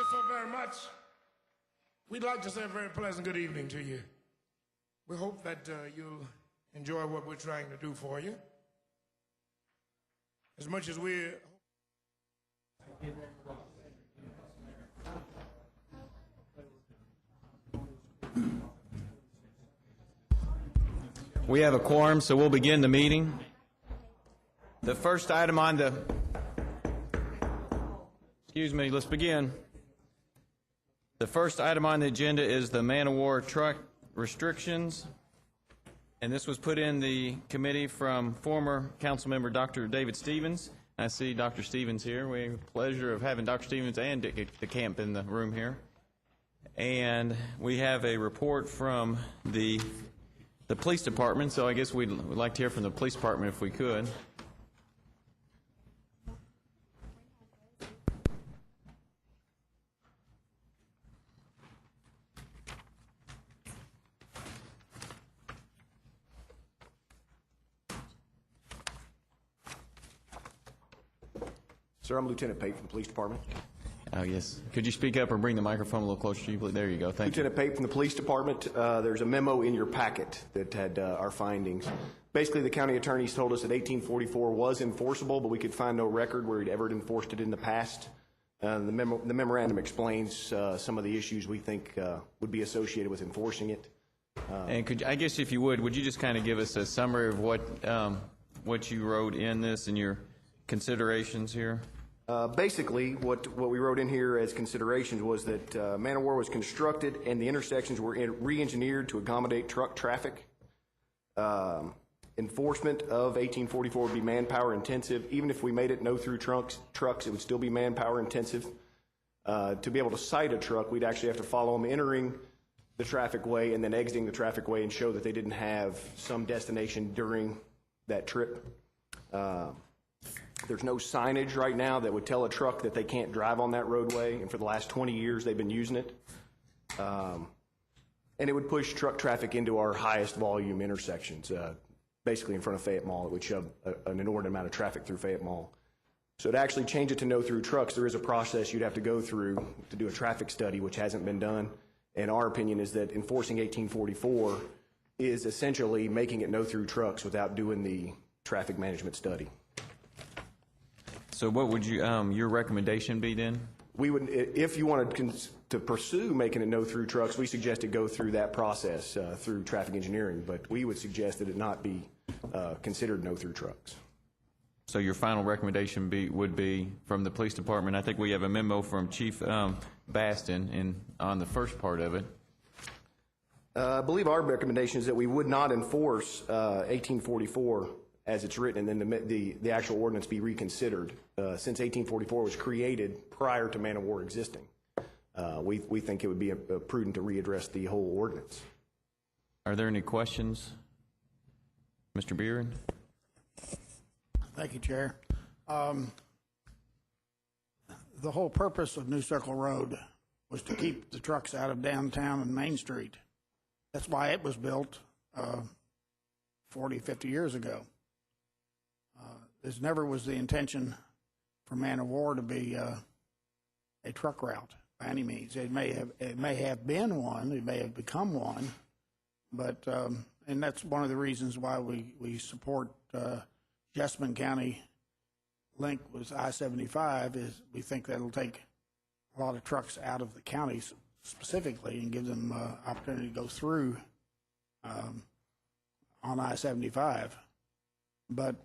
you so very much. We'd like to say a very pleasant good evening to you. We hope that you'll enjoy what we're trying to do for you. As much as we're... We have a quorum, so we'll begin the meeting. The first item on the... Excuse me, let's begin. The first item on the agenda is the man-of-war truck restrictions. And this was put in the committee from former council member Dr. David Stevens. I see Dr. Stevens here. We have the pleasure of having Dr. Stevens and Dick DeCamp in the room here. And we have a report from the police department, so I guess we'd like to hear from the police department if we could. Sir, I'm Lieutenant Pate from the Police Department. Oh, yes. Could you speak up or bring the microphone a little closer to you, please? There you go. Thank you. Lieutenant Pate from the Police Department. There's a memo in your packet that had our findings. Basically, the county attorneys told us that 1844 was enforceable, but we could find no record where he'd ever enforced it in the past. The memorandum explains some of the issues we think would be associated with enforcing it. And could, I guess if you would you just kind of give us a summary of what you wrote in this and your considerations here? Basically, what we wrote in here as considerations was that man-of-war was constructed and the intersections were re-engineered to accommodate truck traffic. Enforcement of 1844 would be manpower intensive. Even if we made it no through trucks, it would still be manpower intensive. To be able to cite a truck, we'd actually have to follow them entering the traffic way and then exiting the traffic way and show that they didn't have some destination during that trip. There's no signage right now that would tell a truck that they can't drive on that roadway, and for the last 20 years they've been using it. And it would push truck traffic into our highest volume intersections, basically in front of Fayette Mall. It would shove an inordinate amount of traffic through Fayette Mall. So to actually change it to no through trucks, there is a process you'd have to go through to do a traffic study, which hasn't been done. And our opinion is that enforcing 1844 is essentially making it no through trucks without doing the traffic management study. So what would you your recommendation be then? We would, if you wanted to pursue making it no through trucks, we suggest it go through that process through traffic engineering, but we would suggest that it not be considered no through trucks. So your final recommendation would be from the police department. I think we have a memo from Chief Baston on the first part of it. I believe our recommendation is that we would not enforce 1844 as it's written, and then the actual ordinance be reconsidered. Since 1844 was created prior to man-of-war existing, we think it would be prudent to readdress the whole ordinance. Are there any questions? Mr. Beard? Thank you, Chair. The whole purpose of New Circle Road was to keep the trucks out of downtown and Main Street. That's why it was built 40, 50 years ago. This never was the intention for man-of-war to be a truck route by any means. It may have been one, it may have become one, but and that's one of the reasons why we support Jessamine County link with I-75 is we think that'll take a lot of trucks out of the counties specifically and give them opportunity to go through on I-75. But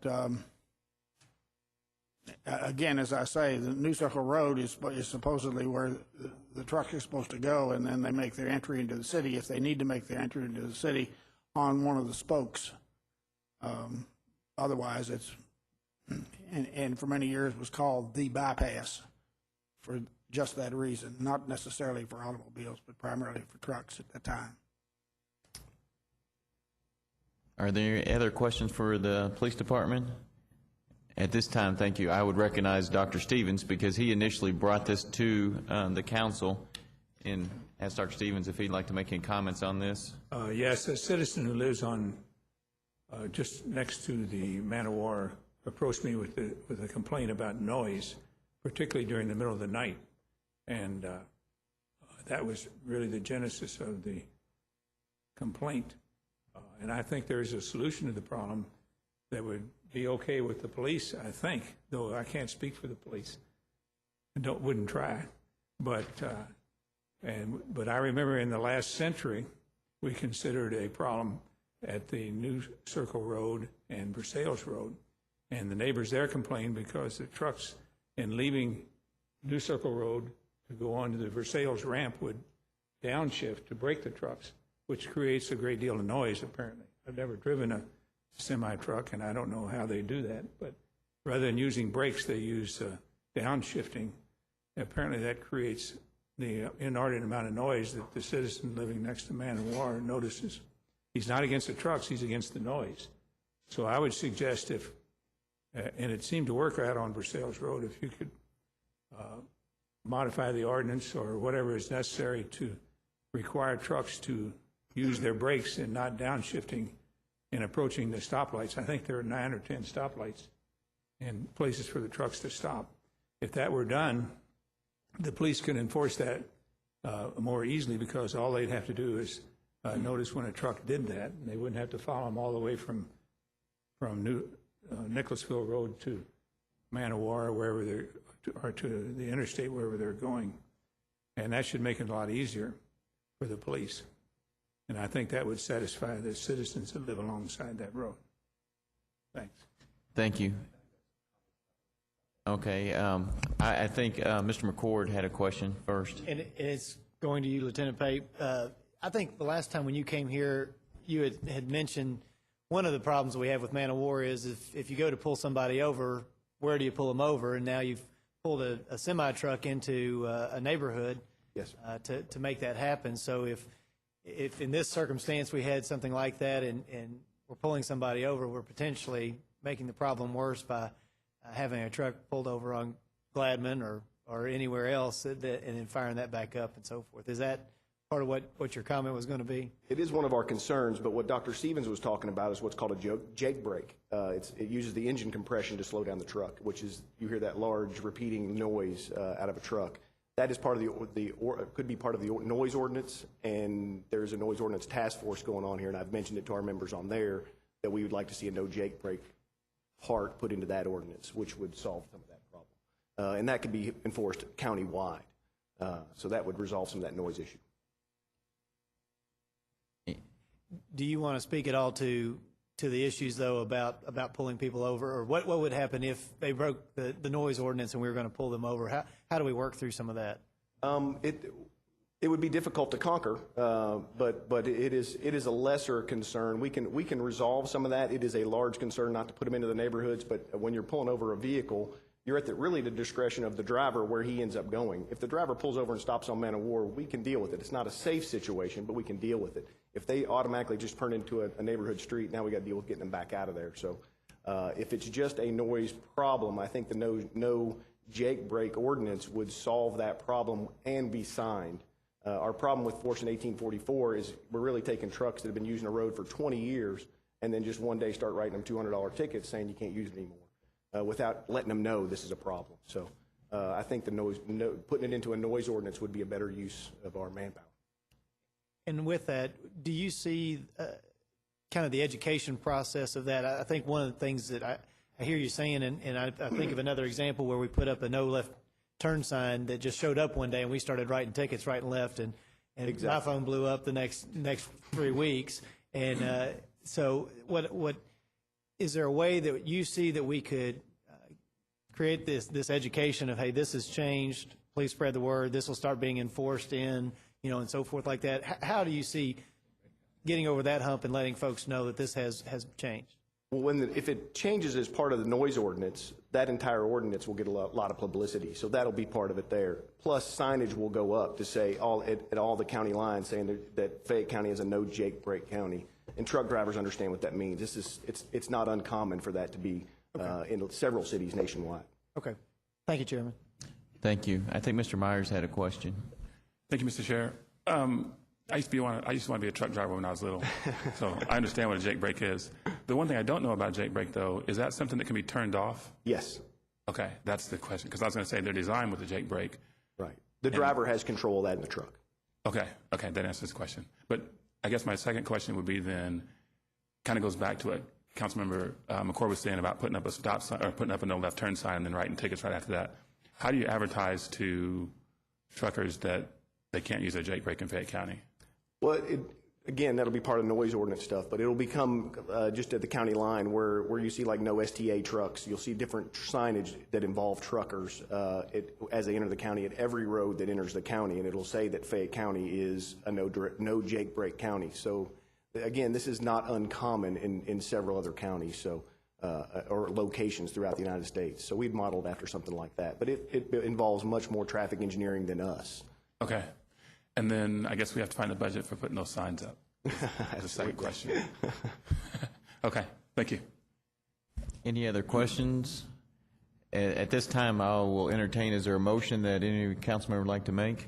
again, as I say, the New Circle Road is supposedly where the truck is supposed to go, and then they make their entry into the city if they need to make their entry into the city on one of the spokes. Otherwise, it's and for many years was called the bypass for just that reason, not necessarily for automobiles, but primarily for trucks at the time. Are there other questions for the police department? At this time, thank you. I would recognize Dr. Stevens because he initially brought this to the council and asked Dr. Stevens if he'd like to make any comments on this. Yes, a citizen who lives on just next to the man-of-war approached me with a complaint about noise, particularly during the middle of the night. And that was really the genesis of the complaint. And I think there is a solution to the problem that would be okay with the police, I think, though I can't speak for the police. I wouldn't try. But I remember in the last century, we considered a problem at the New Circle Road and Versailles Road. And the neighbors there complained because the trucks, in leaving New Circle Road to go onto the Versailles ramp, would downshift to brake the trucks, which creates a great deal of noise, apparently. I've never driven a semi-truck, and I don't know how they do that. But rather than using brakes, they use downshifting. Apparently that creates the inordinate amount of noise that the citizen living next to Man of War notices. He's not against the trucks, he's against the noise. So I would suggest if, and it seemed to work out on Versailles Road, if you could modify the ordinance or whatever is necessary to require trucks to use their brakes and not downshifting in approaching the stoplights. I think there are 9 or 10 stoplights and places for the trucks to stop. If that were done, the police could enforce that more easily, because all they'd have to do is notice when a truck did that, and they wouldn't have to follow them all the way from Nicholasville Road to Man of War, or wherever they're, or to the interstate, wherever they're going. And that should make it a lot easier for the police. And I think that would satisfy the citizens that live alongside that road. Thanks. Thank you. Okay, I think Mr. McCord had a question first. And it's going to you, Lieutenant Pape. I think the last time when you came here, you had mentioned one of the problems we have with Man of War is if you go to pull somebody over, where do you pull them over? And now you've pulled a semi-truck into a neighborhood. Yes, to make that happen. So if in this circumstance we had something like that and we're pulling somebody over, we're potentially making the problem worse by having a truck pulled over on Gladman or anywhere else and then firing that back up and so forth. Is that part of what your comment was going to be? it is one of our concerns, but what Dr. Stevens was talking about is what's called a jake brake. It uses the engine compression to slow down the truck, which is, you hear that large repeating noise out of a truck. That is part of could be part of the noise ordinance, and there's a noise ordinance task force going on here, and I've mentioned it to our members on there that we would like to see a no jake brake part put into that ordinance, which would solve some of that problem. And that could be enforced county-wide. So that would resolve some of that noise issue. Do you want to speak at all to the issues, though, about pulling people over, or what would happen if they broke the noise ordinance and we were going to pull them over? How do we work through some of that? It would be difficult to conquer, but it is a lesser concern. We can resolve some of that. It is a large concern not to put them into the neighborhoods, but when you're pulling over a vehicle, you're at really the discretion of the driver where he ends up going. If the driver pulls over and stops on Man of War, we can deal with it. It's not a safe situation, but we can deal with it. If they automatically just turn into a neighborhood street, now we got to deal with getting them back out of there. So if it's just a noise problem, I think the no jake brake ordinance would solve that problem and be signed. Our problem with Fortune 1844 is we're really taking trucks that have been using a road for 20 years and then just one day start writing them $200 tickets saying you can't use it anymore without letting them know this is a problem. So I think putting it into a noise ordinance would be a better use of our manpower. And with that, do you see kind of the education process of that? I think one of the things that I hear you saying, and I think of another example where we put up a no left turn sign that just showed up one day and we started writing tickets right and left, and exactly. My phone blew up the next 3 weeks. And so what is there a way that you see that we could create this education of, hey, this has changed, please spread the word, this will start being enforced and so forth like that? How do you see getting over that hump and letting folks know that this has changed? Well, if it changes as part of the noise ordinance, that entire ordinance will get a lot of publicity. So that'll be part of it there. Plus, signage will go up to say at all the county lines saying that Fayette County is a no jake brake county, and truck drivers understand what that means. It's not uncommon for that to be in several cities nationwide. Okay, thank you, Chairman. Thank you. I think Mr. Myers had a question. Thank you, Mr. Chair. I used to want to be a truck driver when I was little, so I understand what a jake brake is. The one thing I don't know about jake brake, though, is that something that can be turned off? Yes. Okay, that's the question, because I was going to say they're designed with a jake brake. Right. The driver has control of that in the truck. Okay, okay, that answers the question. But I guess my second question would be then, kind of goes back to what Councilmember McCord was saying about putting up a stop sign, or putting up a no left turn sign and then writing tickets right after that. How do you advertise to truckers that they can't use a Jake brake in Fayette County? Well, again, that'll be part of the noise ordinance stuff, but it'll become just at the county line where you see like no STA trucks. You'll see different signage that involve truckers as they enter the county at every road that enters the county, and it'll say that Fayette County is a no Jake brake county. So again, this is not uncommon in several other counties, so or locations throughout the United States. So we've modeled after something like that, but it involves much more traffic engineering than us. Okay. And then I guess we have to find a budget for putting those signs up. That's the second question. Okay, thank you. Any other questions? At this time, I will entertain, is there a motion that any council member would like to make?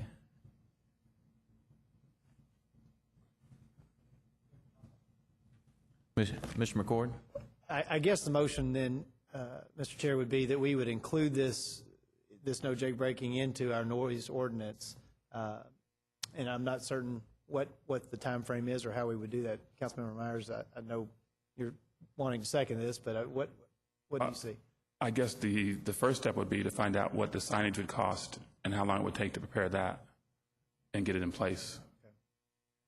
Mr. McCord? I guess the motion then, Mr. Chair, would be that we would include this no Jake braking into our noise ordinance. And I'm not certain what the time frame is or how we would do that. Councilmember Myers, I know you're wanting to second this, but what do you see? I guess the first step would be to find out what the signage would cost and how long it would take to prepare that and get it in place. Okay.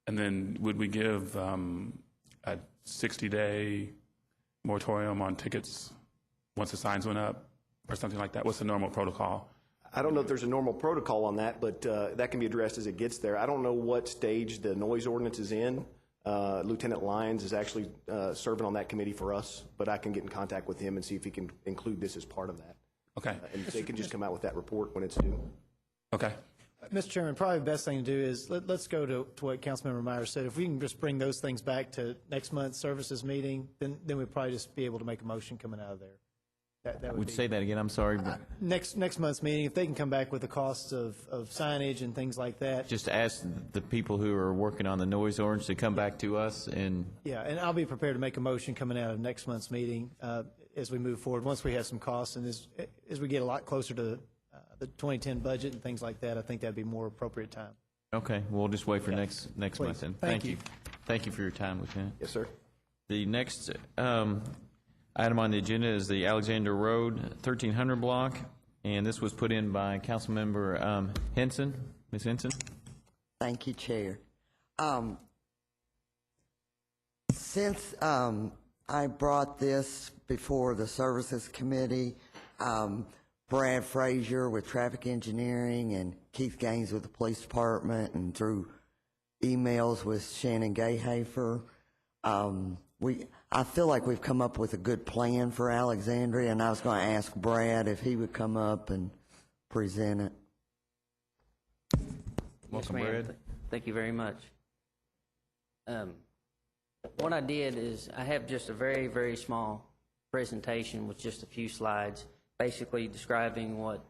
And then would we give a 60-day moratorium on tickets once the signs went up or something like that? What's the normal protocol? I don't know if there's a normal protocol on that, but that can be addressed as it gets there. I don't know what stage the noise ordinance is in. Lieutenant Lyons is actually serving on that committee for us, but I can get in contact with him and see if he can include this as part of that. Okay. And they can just come out with that report when it's due. Okay. Mr. Chairman, probably the best thing to do is let's go to what Councilmember Myers said. If we can just bring those things back to next month's services meeting, then we'd probably just be able to make a motion coming out of there. That Would you say that again? I'm sorry. Next month's meeting, if they can come back with the costs of signage and things like that. Just ask the people who are working on the noise ordinance to come back to us and. Yeah, and I'll be prepared to make a motion coming out of next month's meeting as we move forward. Once we have some costs and as we get a lot closer to the 2010 budget and things like that, I think that'd be more appropriate time. Okay, we'll just wait for next month then. Thank you. Thank you for your time, Lieutenant. Yes, sir. The next item on the agenda is the Alexander Road 1300 block, and this was put in by Councilmember Henson. Ms. Henson? Thank you, Chair. Since I brought this before the Services Committee, Brad Frazier with Traffic Engineering and Keith Gaines with the Police Department and through emails with Shannon Gayhafer, I feel like we've come up with a good plan for Alexandria, and I was going to ask Brad if he would come up and present it. Welcome, yes, Brad. Thank you very much. What I did is I have just a very, very small presentation with just a few slides, basically describing what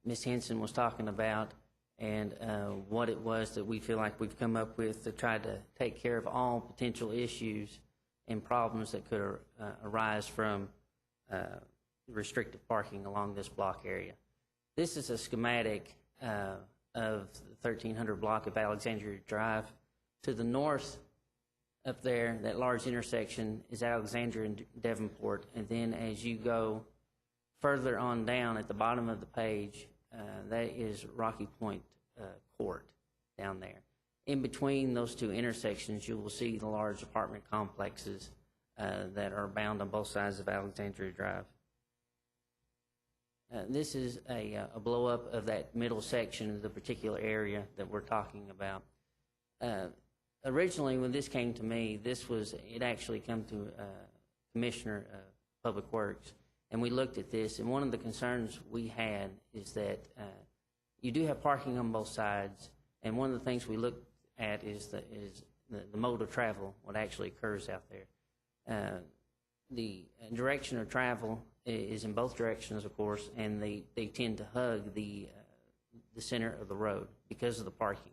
Ms. Henson was talking about and what it was that we feel like we've come up with to try to take care of all potential issues and problems that could arise from restricted parking along this block area. This is a schematic of the 1300 block of Alexandria Drive. To the north up there, that large intersection is Alexandria and Davenport, and then as you go further on down at the bottom of the page, that is Rocky Point Court down there. In between those two intersections, you will see the large apartment complexes that are bound on both sides of Alexandria Drive. This is a blow-up of that middle section of the particular area that we're talking about. Originally, when this came to me, it actually come to Commissioner of Public Works, and we looked at this, and one of the concerns we had is that you do have parking on both sides, and one of the things we looked at is the mode of travel, what actually occurs out there. The direction of travel is in both directions, of course, and they tend to hug the center of the road because of the parking.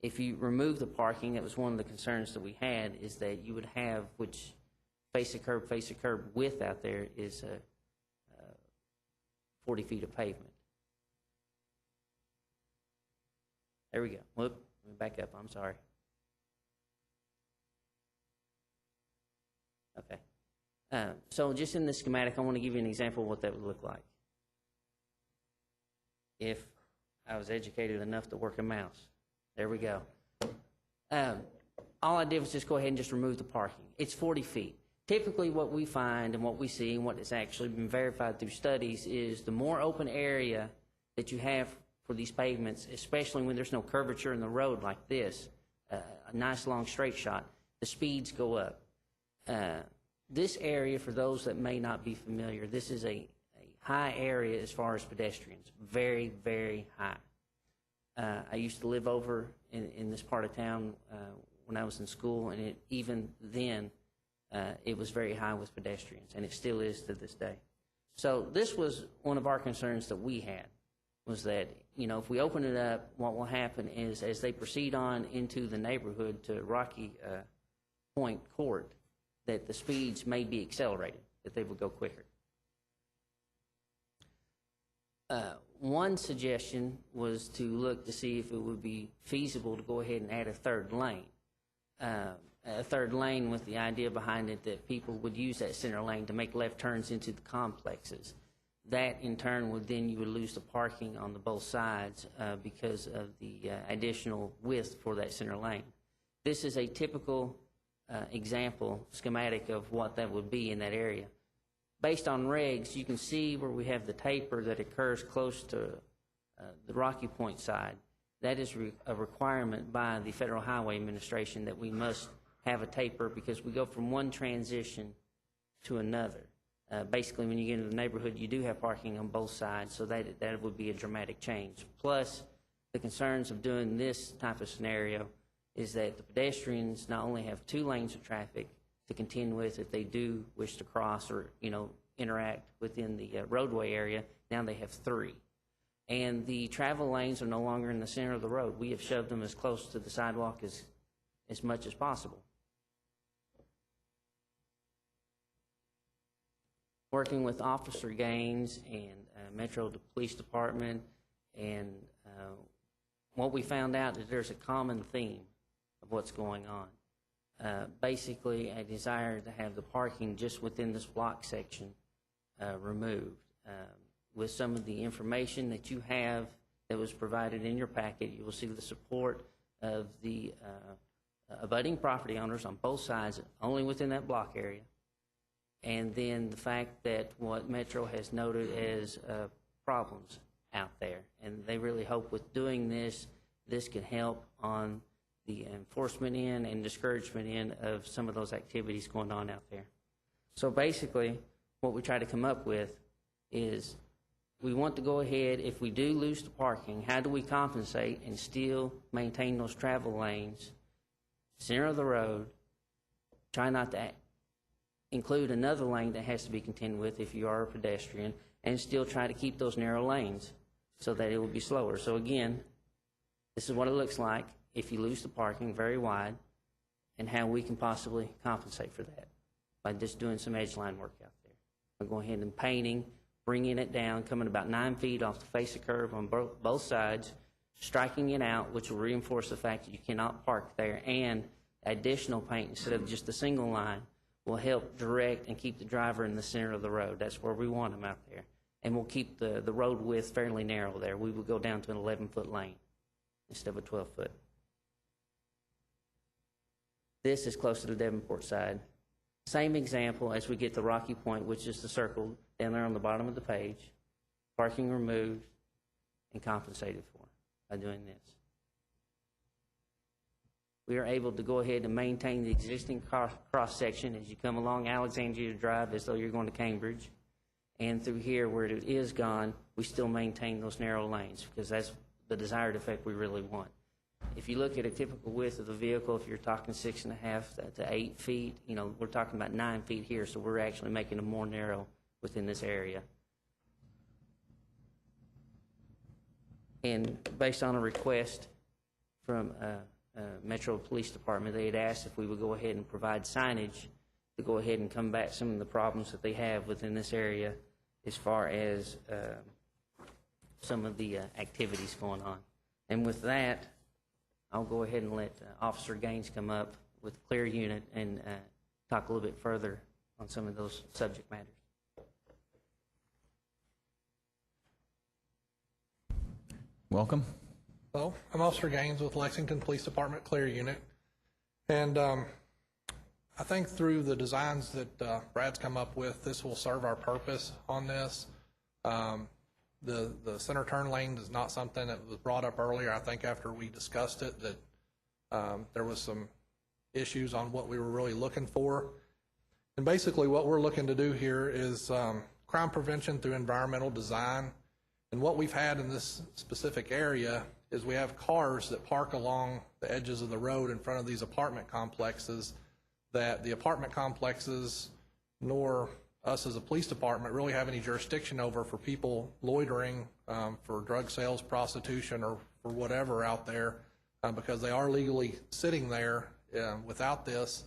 If you remove the parking, that was one of the concerns that we had, is that you would have, which face a curb width out there is 40 feet of pavement. There we go. Whoop, let me back up, I'm sorry. Okay. So just in the schematic, I want to give you an example of what that would look like if I was educated enough to work a mouse. There we go. All I did was just go ahead and just remove the parking. It's 40 feet. Typically what we find and what we see and what has actually been verified through studies is the more open area that you have for these pavements, especially when there's no curvature in the road like this, a nice long straight shot, the speeds go up. This area, for those that may not be familiar, this is a high area as far as pedestrians, very, very high. I used to live over in this part of town when I was in school, and even then, it was very high with pedestrians, and it still is to this day. So this was one of our concerns that we had, was that, you know, if we open it up, what will happen is as they proceed on into the neighborhood to Rocky Point Court, that the speeds may be accelerated, that they will go quicker. One suggestion was to look to see if it would be feasible to go ahead and add a third lane. A third lane with the idea behind it that people would use that center lane to make left turns into the complexes. That in turn would then you would lose the parking on the both sides because of the additional width for that center lane. This is a typical example schematic of what that would be in that area. Based on regs, you can see where we have the taper that occurs close to the Rocky Point side. That is a requirement by the Federal Highway Administration that we must have a taper because we go from one transition to another. Basically, when you get into the neighborhood, you do have parking on both sides, so that would be a dramatic change. Plus, the concerns of doing this type of scenario is that the pedestrians not only have 2 lanes of traffic to contend with if they do wish to cross or, you know, interact within the roadway area, now they have 3. And the travel lanes are no longer in the center of the road. We have shoved them as close to the sidewalk as much as possible. Working with Officer Gaines and Metro Police Department, and what we found out is there's a common theme of what's going on. Basically, a desire to have the parking just within this block section removed. With some of the information that you have that was provided in your packet, you will see the support of the abutting property owners on both sides, only within that block area. And then the fact that what Metro has noted as problems out there. And they really hope with doing this, this can help on the enforcement end and discouragement end of some of those activities going on out there. So basically, what we try to come up with is we want to go ahead, if we do lose the parking, how do we compensate and still maintain those travel lanes, center of the road, try not to include another lane that has to be contended with if you are a pedestrian, and still try to keep those narrow lanes so that it will be slower. So again, this is what it looks like if you lose the parking very wide, and how we can possibly compensate for that by just doing some edge line work out there. We're going ahead and painting, bringing it down, coming about 9 feet off the face of curve on both sides, striking it out, which will reinforce the fact that you cannot park there, and additional paint instead of just a single line will help direct and keep the driver in the center of the road. That's where we want them out there. And we'll keep the road width fairly narrow there. We will go down to an 11-foot lane instead of a 12-foot. This is close to the Davenport side. Same example as we get to Rocky Point, which is the circle down there on the bottom of the page. Parking removed and compensated for by doing this. We are able to go ahead and maintain the existing cross-section as you come along Alexandria Drive as though you're going to Cambridge. And through here where it is gone, we still maintain those narrow lanes because that's the desired effect we really want. If you look at a typical width of the vehicle, if you're talking 6.5 to 8 feet, you know, we're talking about 9 feet here, so we're actually making them more narrow within this area. And based on a request from Metro Police Department, they had asked if we would go ahead and provide signage to go ahead and combat some of the problems that they have within this area as far as some of the activities going on. And with that, I'll go ahead and let Officer Gaines come up with Clear Unit and talk a little bit further on some of those subject matters. Welcome. Hello, I'm Officer Gaines with Lexington Police Department Clear Unit. And I think through the designs that Brad's come up with, this will serve our purpose on this. The center turn lane is not something that was brought up earlier. I think after we discussed it that there was some issues on what we were really looking for. And basically what we're looking to do here is crime prevention through environmental design. And what we've had in this specific area is we have cars that park along the edges of the road in front of these apartment complexes that the apartment complexes nor us as a police department really have any jurisdiction over for people loitering for drug sales, prostitution, or for whatever out there because they are legally sitting there without this,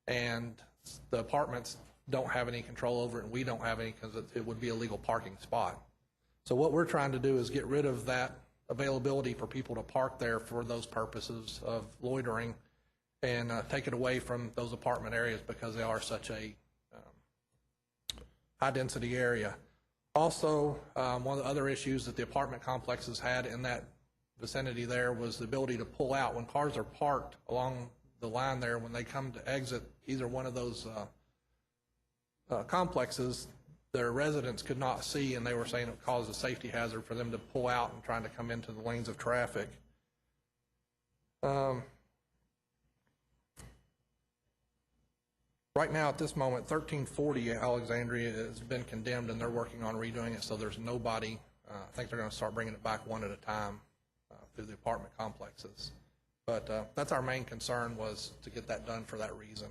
and the apartments don't have any control over it, and we don't have any because it would be a legal parking spot. So what we're trying to do is get rid of that availability for people to park there for those purposes of loitering and take it away from those apartment areas because they are such a high-density area. Also, one of the other issues that the apartment complexes had in that vicinity there was the ability to pull out. When cars are parked along the line there, when they come to exit either one of those complexes, their residents could not see, and they were saying it caused a safety hazard for them to pull out and trying to come into the lanes of traffic. Right now, at this moment, 1340 Alexandria has been condemned, and they're working on redoing it, so there's nobody. I think they're going to start bringing it back one at a time through the apartment complexes. But that's our main concern, was to get that done for that reason.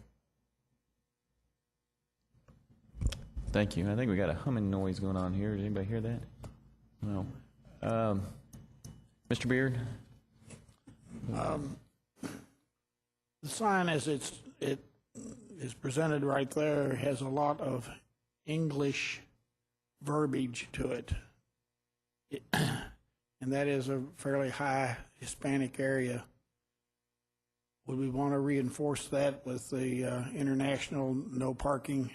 Thank you. I think we got a humming noise going on here. Did anybody hear that? No. Mr. Beard? The sign, as it is presented right there, has a lot of English verbiage to it. And that is a fairly high Hispanic area. Would we want to reinforce that with the international no parking,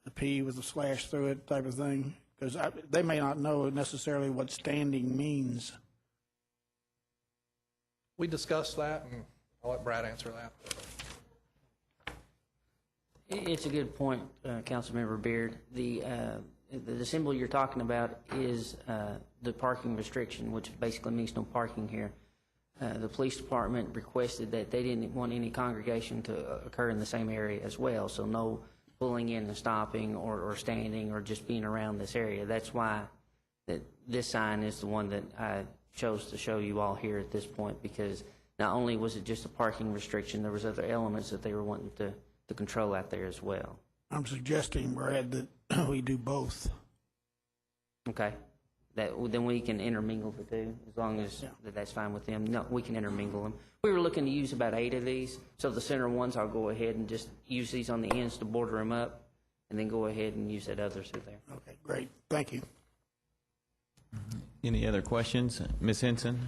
the P with a slash through it type of thing? Because they may not know necessarily what standing means. We discussed that, and I'll let Brad answer that. It's a good point, Councilmember Beard. The symbol you're talking about is the parking restriction, which basically means no parking here. The police department requested that they didn't want any congregation to occur in the same area as well, so no pulling in and stopping or standing or just being around this area. That's why this sign is the one that I chose to show you all here at this point, because not only was it just a parking restriction, there was other elements that they were wanting to control out there as well. I'm suggesting, Brad, that we do both. Okay. Then we can intermingle the two, as long as that's fine with them. No, we can intermingle them. We were looking to use about 8 of these, so the center ones, I'll go ahead and just use these on the ends to border them up, and then go ahead and use that others through there. Okay, great. Thank you. Any other questions? Ms. Henson,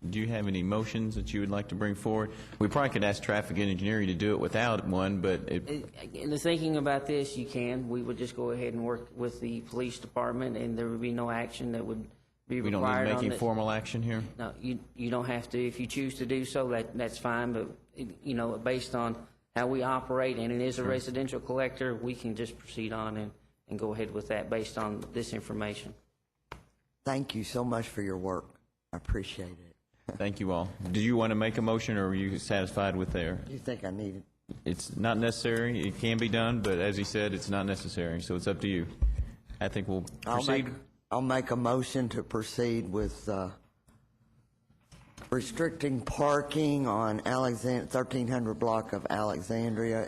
do you have any motions that you would like to bring forward? We probably could ask traffic engineering to do it without one, but In the thinking about this, you can. We would just go ahead and work with the police department, and there would be no action that would be we don't required need on making it. formal action here? No, you don't have to. If you choose to do so, that's fine, but, based on how we operate, and it is a residential collector, we can just proceed on and go ahead with that based on this information. Thank you so much for your work. I appreciate it. Thank you all. Do you want to make a motion, or are you satisfied with there? You think I need it? It's not necessary. It can be done, but as he said, it's not necessary, so it's up to you. I think we'll proceed. I'll make a motion to proceed with restricting parking on 1300 block of Alexandria.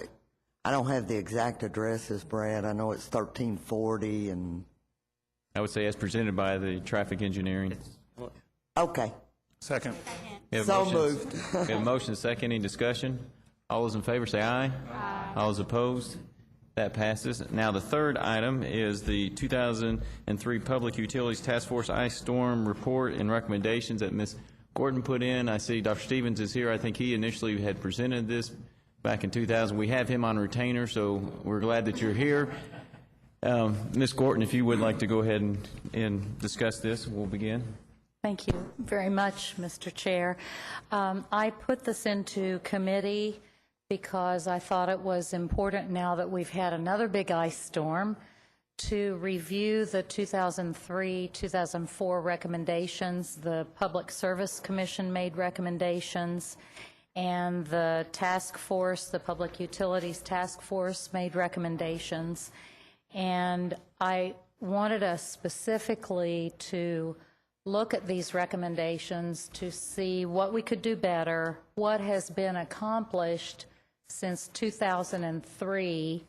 I don't have the exact addresses, Brad. I know it's 1340 and... I would say as presented by the traffic engineering. Okay. Second. So moved. We have a motion, second. Any discussion? All those in favor say aye. Aye. All those opposed? That passes. Now, the third item is the 2003 Public Utilities Task Force Ice Storm Report and recommendations that Ms. Gordon put in. I see Dr. Stevens is here. I think he initially had presented this back in 2000. We have him on retainer, so we're glad that you're here. Ms. Gorton, if you would like to go ahead and discuss this, we'll begin. Thank you very much, Mr. Chair. I put this into committee because I thought it was important, now that we've had another big ice storm, to review the 2003-2004 recommendations. The Public Service Commission made recommendations, and the task force, the Public Utilities Task Force, made recommendations. And I wanted us specifically to look at these recommendations to see what we could do better, what has been accomplished since 2003,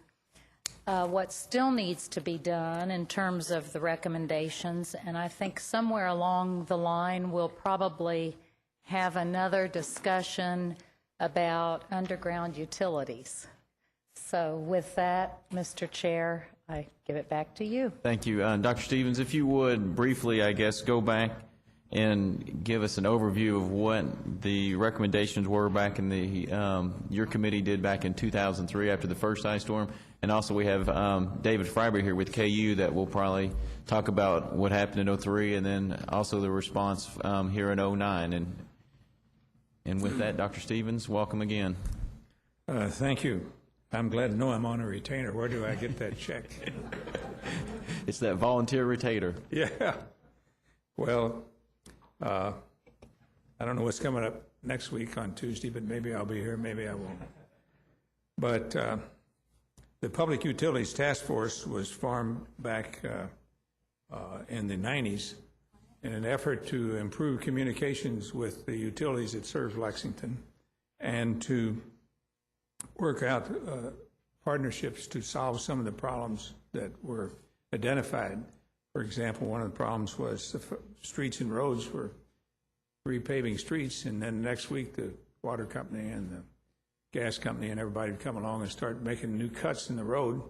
what still needs to be done in terms of the recommendations, and I think somewhere along the line we'll probably have another discussion about underground utilities. So with that, Mr. Chair, I give it back to you. Thank you. Dr. Stevens, if you would briefly, I guess, go back and give us an overview of what the recommendations were back in the, your committee did back in 2003 after the first ice storm. And also we have David Freiber here with KU that will probably talk about what happened in 03 and then also the response here in 09. And with that, Dr. Stevens, welcome again. Thank you. I'm glad to know I'm on a retainer. Where do I get that check? It's that volunteer retainer. Yeah. Well, I don't know what's coming up next week on Tuesday, but maybe I'll be here, maybe I won't. But the Public Utilities Task Force was formed back in the 90s in an effort to improve communications with the utilities that serve Lexington and to work out partnerships to solve some of the problems that were identified. For example, one of the problems was the streets and roads were repaving streets, and then next week the water company and the gas company and everybody would come along and start making new cuts in the road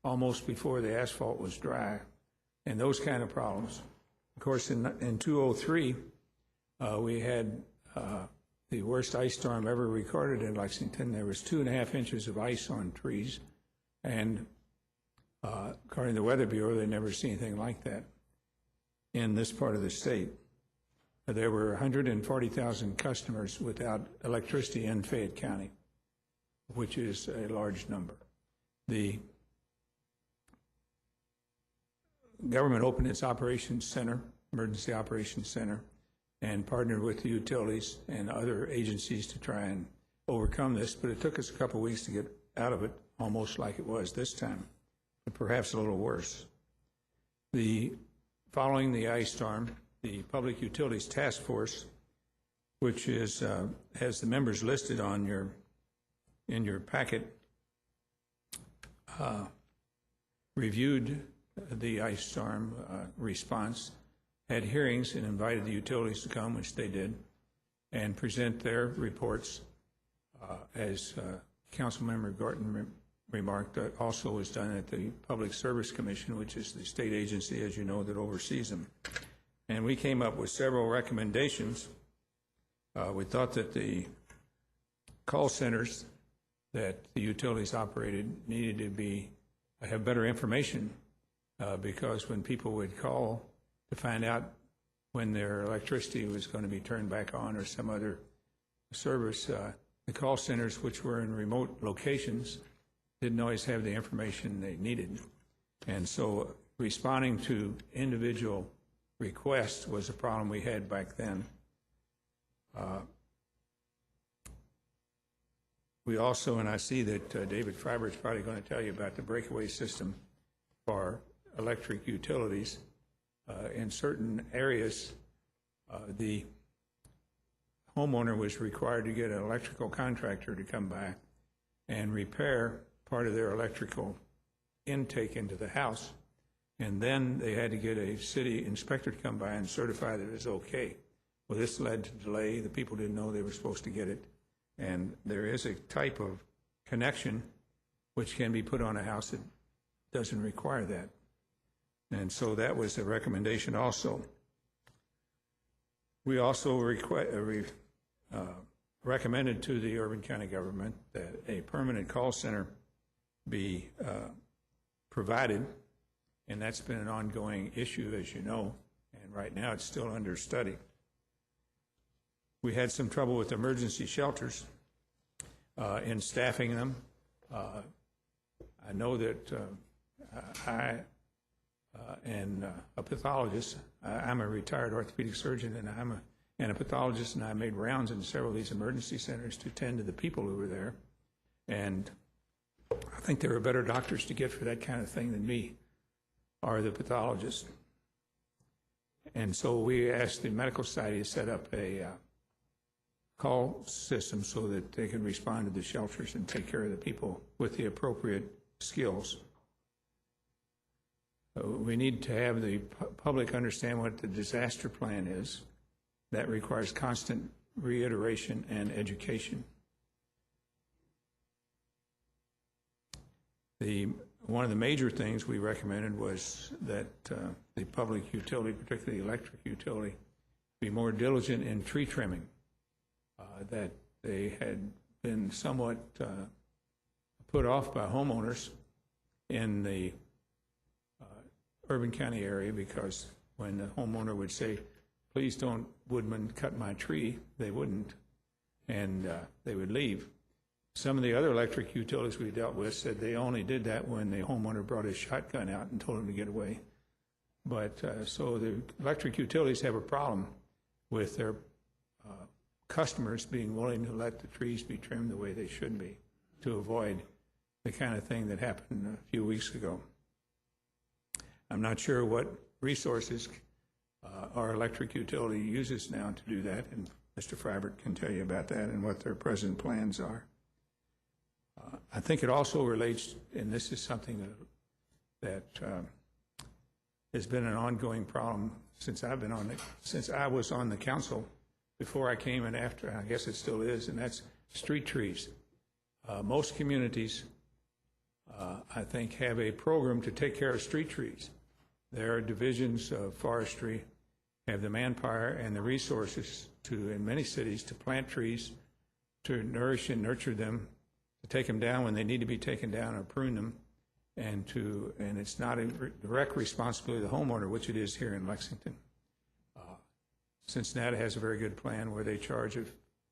almost before the asphalt was dry, and those kind of problems. Of course, in 2003, we had the worst ice storm ever recorded in Lexington. There was 2.5 inches of ice on trees, and according to the Weather Bureau, they never seen anything like that in this part of the state. There were 140,000 customers without electricity in Fayette County, which is a large number. The government opened its operations center, emergency operations center, and partnered with the utilities and other agencies to try and overcome this, but it took us a couple of weeks to get out of it, almost like it was this time, but perhaps a little worse. Following the ice storm, the Public Utilities Task Force, which is has the members listed on in your packet, reviewed the ice storm response, had hearings and invited the utilities to come, which they did, and present their reports. As Councilmember Gorton remarked, that also was done at the Public Service Commission, which is the state agency, as you know, that oversees them. And we came up with several recommendations. We thought that the call centers that the utilities operated needed to have better information because when people would call to find out when their electricity was going to be turned back on or some other service, the call centers, which were in remote locations, didn't always have the information they needed. And so responding to individual requests was a problem we had back then. We also, and I see that David Freiber is probably going to tell you about the breakaway system for electric utilities. In certain areas, the homeowner was required to get an electrical contractor to come by and repair part of their electrical intake into the house, and then they had to get a city inspector to come by and certify that it was okay. Well, this led to delay. The people didn't know they were supposed to get it, and there is a type of connection which can be put on a house that doesn't require that. And so that was the recommendation also. We also recommended to the Urban County government that a permanent call center be provided, and that's been an ongoing issue, as you know, and right now it's still under study. We had some trouble with emergency shelters in staffing them. I know that I and a pathologist, I'm a retired orthopedic surgeon, and a pathologist, and I made rounds in several of these emergency centers to tend to the people who were there. And I think there are better doctors to get for that kind of thing than me, or the pathologist. And so we asked the medical society to set up a call system so that they can respond to the shelters and take care of the people with the appropriate skills. We need to have the public understand what the disaster plan is. That requires constant reiteration and education. One of the major things we recommended was that the public utility, particularly the electric utility, be more diligent in tree trimming. That they had been somewhat put off by homeowners in the Urban County area, because when the homeowner would say, "Please don't, Woodman, cut my tree," they wouldn't, and they would leave. Some of the other electric utilities we dealt with said they only did that when the homeowner brought his shotgun out and told him to get away. But so the electric utilities have a problem with their customers being willing to let the trees be trimmed the way they should be, to avoid the kind of thing that happened a few weeks ago. I'm not sure what resources our electric utility uses now to do that, and Mr. Fribert can tell you about that and what their present plans are. I think it also relates, and this is something that has been an ongoing problem since since I was on the council, before I came and after, I guess it still is, and that's street trees. Most communities, I think, have a program to take care of street trees. There are divisions of forestry, have the manpower and the resources to, in many cities, to plant trees, to nourish and nurture them, to take them down when they need to be taken down or prune them, and it's not a direct responsibility of the homeowner, which it is here in Lexington. Cincinnati has a very good plan where they charge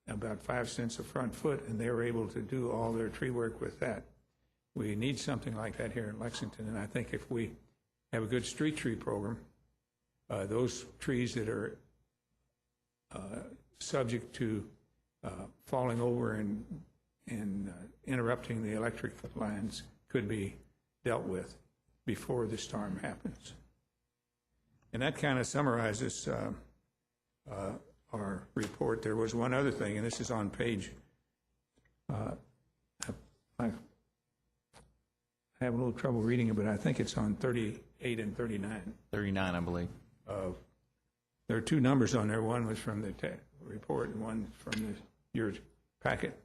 about 5 cents a front foot, and they were able to do all their tree work with that. We need something like that here in Lexington, and I think if we have a good street tree program, those trees that are subject to falling over and interrupting the electric lines could be dealt with before the storm happens. And that kind of summarizes our report. There was one other thing, and this is on page, I have a little trouble reading it, but I think it's on 38 and 39. 39, I believe. There are two numbers on there. One was from the report and one from your packet.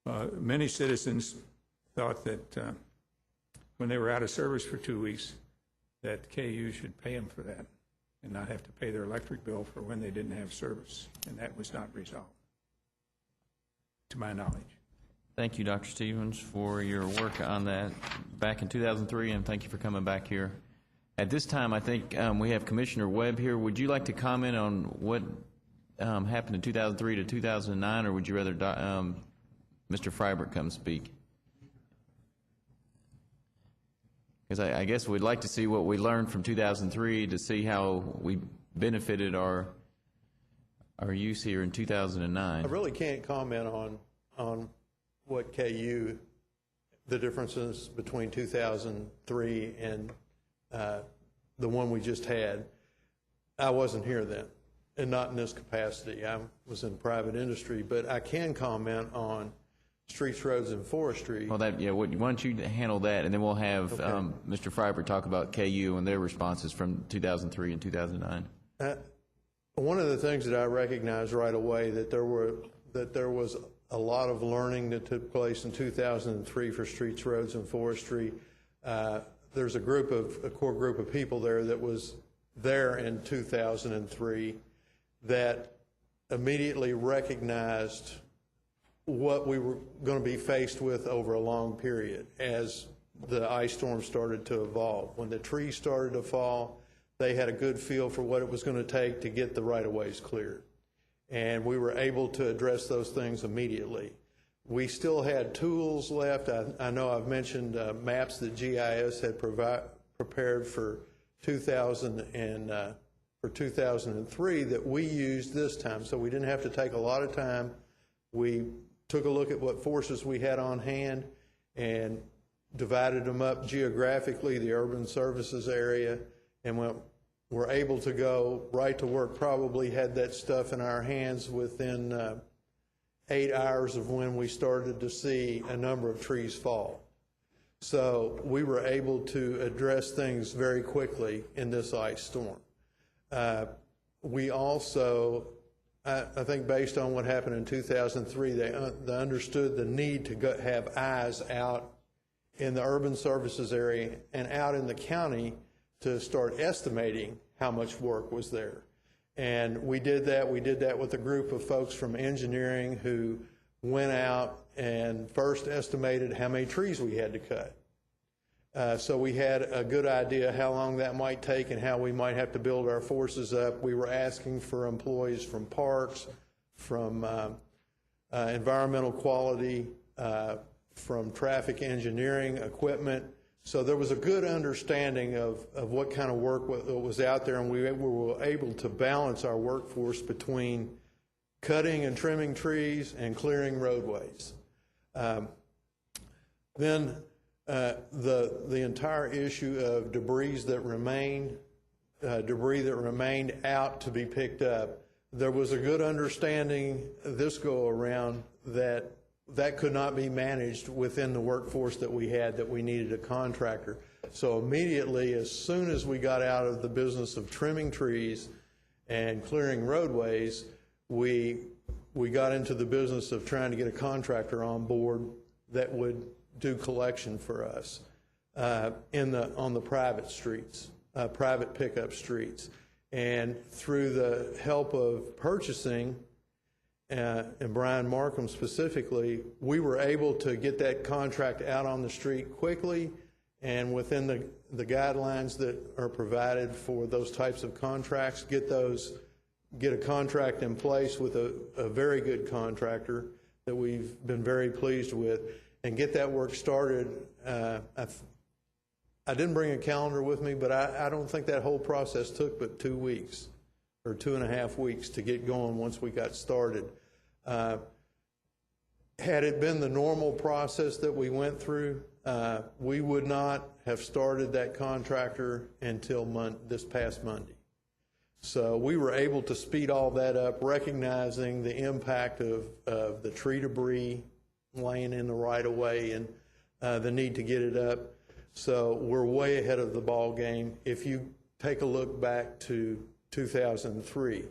Many citizens thought that when they were out of service for 2 weeks, that KU should pay them for that and not have to pay their electric bill for when they didn't have service, and that was not resolved, to my knowledge. Thank you, Dr. Stevens, for your work on that back in 2003, and thank you for coming back here. At this time, I think we have Commissioner Webb here. Would you like to comment on what happened in 2003 to 2009, or would you rather Mr. Fribert come speak? Because I guess we'd like to see what we learned from 2003 to see how we benefited our use here in 2009. I really can't comment on what KU, the differences between 2003 and the one we just had. I wasn't here then, and not in this capacity. I was in private industry, but I can comment on streets, roads, and forestry. Well, why don't you handle that, and then we'll have Mr. Fribert talk about KU and their responses from 2003 and 2009. One of the things that I recognized right away that there was a lot of learning that took place in 2003 for streets, roads, and forestry. There's a core group of people there that was there in 2003 that immediately recognized what we were going to be faced with over a long period as the ice storm started to evolve. When the trees started to fall, they had a good feel for what it was going to take to get the right-of-ways cleared. And we were able to address those things immediately. We still had tools left. I know I've mentioned maps that GIS had prepared for 2003 that we used this time. So we didn't have to take a lot of time. We took a look at what forces we had on hand and divided them up geographically, the urban services area, and we're able to go right to work. Probably had that stuff in our hands within 8 hours of when we started to see a number of trees fall. So we were able to address things very quickly in this ice storm. We also, I think based on what happened in 2003, they understood the need to have eyes out in the urban services area and out in the county to start estimating how much work was there. And we did that. We did that with a group of folks from engineering who went out and first estimated how many trees we had to cut. So we had a good idea how long that might take and how we might have to build our forces up. We were asking for employees from parks, from environmental quality, from traffic engineering, equipment. So there was a good understanding of what kind of work was out there, and we were able to balance our workforce between cutting and trimming trees and clearing roadways. Then the entire issue of debris that remained out to be picked up, there was a good understanding this go around that could not be managed within the workforce that we had, that we needed a contractor. So immediately, as soon as we got out of the business of trimming trees and clearing roadways, we got into the business of trying to get a contractor on board that would do collection for us on the private streets, private pickup streets. And through the help of purchasing, and Brian Markham specifically, we were able to get that contract out on the street quickly and within the guidelines that are provided for those types of contracts, get a contract in place with a very good contractor that we've been very pleased with, and get that work started. I didn't bring a calendar with me, but I don't think that whole process took but 2 weeks or 2.5 weeks to get going once we got started. Had it been the normal process that we went through, we would not have started that contractor until this past Monday. So we were able to speed all that up, recognizing the impact of the tree debris laying in the right-of-way and the need to get it up. So we're way ahead of the ball game. If you take a look back to 2003,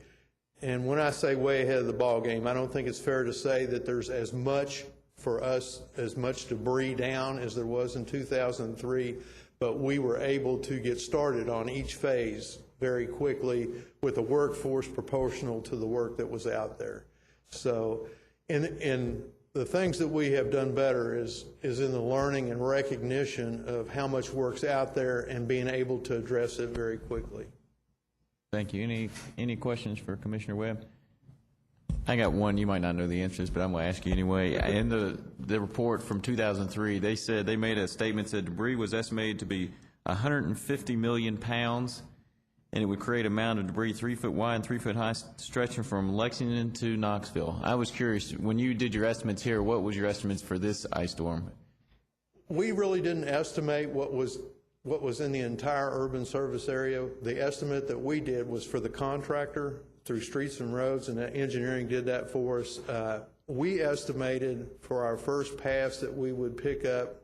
and when I say way ahead of the ball game, I don't think it's fair to say that there's as much for us, as much debris down as there was in 2003, but we were able to get started on each phase very quickly with a workforce proportional to the work that was out there. So in the things that we have done better is in the learning and recognition of how much work's out there and being able to address it very quickly. Thank you. Any questions for Commissioner Webb? I got one. You might not know the answers, but I'm going to ask you anyway. In the report from 2003, they said they made a statement that debris was estimated to be 150 million pounds, and it would create a mound of debris 3 foot wide and 3 foot high, stretching from Lexington to Knoxville. I was curious, when you did your estimates here, what was your estimates for this ice storm? We really didn't estimate what was in the entire urban service area. The estimate that we did was for the contractor through Streets and Roads, and engineering did that for us. We estimated for our first pass that we would pick up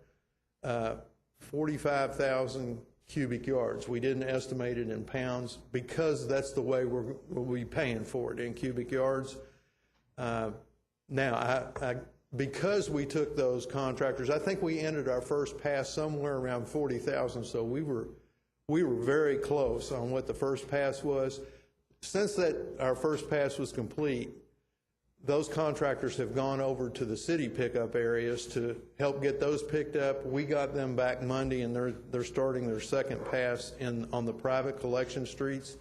45,000 cubic yards. We didn't estimate it in pounds because that's the way we'll be paying for it, in cubic yards. Now, because we took those contractors, I think we ended our first pass somewhere around 40,000, so we we were very close on what the first pass was. Since our first pass was complete, those contractors have gone over to the city pickup areas to help get those picked up. We got them back Monday, and they're starting their second pass on the private collection streets.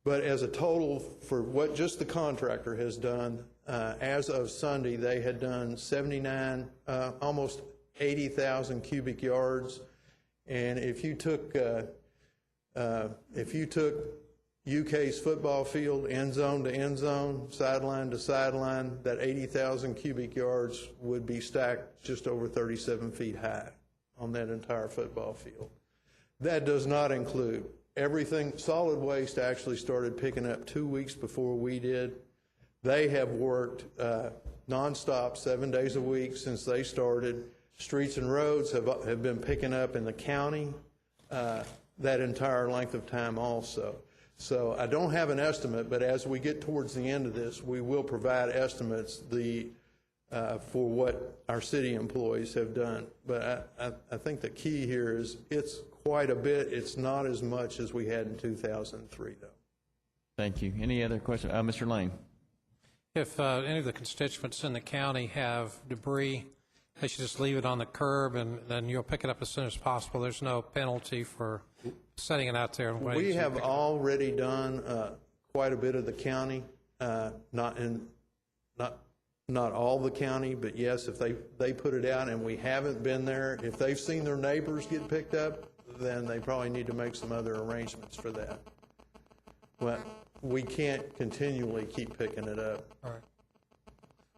But as a total for what just the contractor has done, as of Sunday, they had done 79, almost 80,000 cubic yards. And if you took UK's football field, end zone to end zone, sideline to sideline, that 80,000 cubic yards would be stacked just over 37 feet high on that entire football field. That does not include everything. Solid Waste actually started picking up 2 weeks before we did. They have worked nonstop 7 days a week since they started. Streets and Roads have been picking up in the county that entire length of time also. So I don't have an estimate, but as we get towards the end of this, we will provide estimates for what our city employees have done. But I think the key here is it's quite a bit. It's not as much as we had in 2003, though. Thank you. Any other questions? Mr. Lane. If any of the constituents in the county have debris, they should just leave it on the curb, and then you'll pick it up as soon as possible. There's no penalty for setting it out there and waiting. We have already done quite a bit of the county, not all the county, but yes, if they put it out and we haven't been there, if they've seen their neighbors get picked up, then they probably need to make some other arrangements for that. But we can't continually keep picking it up. All right.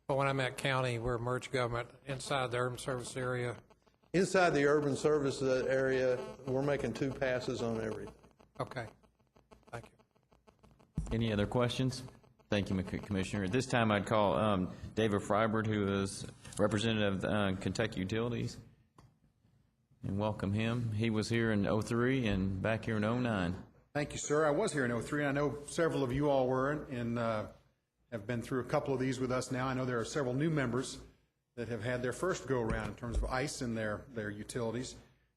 Well, when I'm at county, we're merged government inside the urban service area. Inside the urban service area, we're making 2 passes on everything. Okay. Thank you. Any other questions? Thank you, Commissioner. At this time, I'd call David Freibert, who is representative of Kentucky Utilities, and welcome him. He was here in 03 and back here in 09. Thank you, sir. I was here in 03. I know several of you all were, and have been through a couple of these with us now. I know there are several new members that have had their first go-around in terms of ICE and their utilities.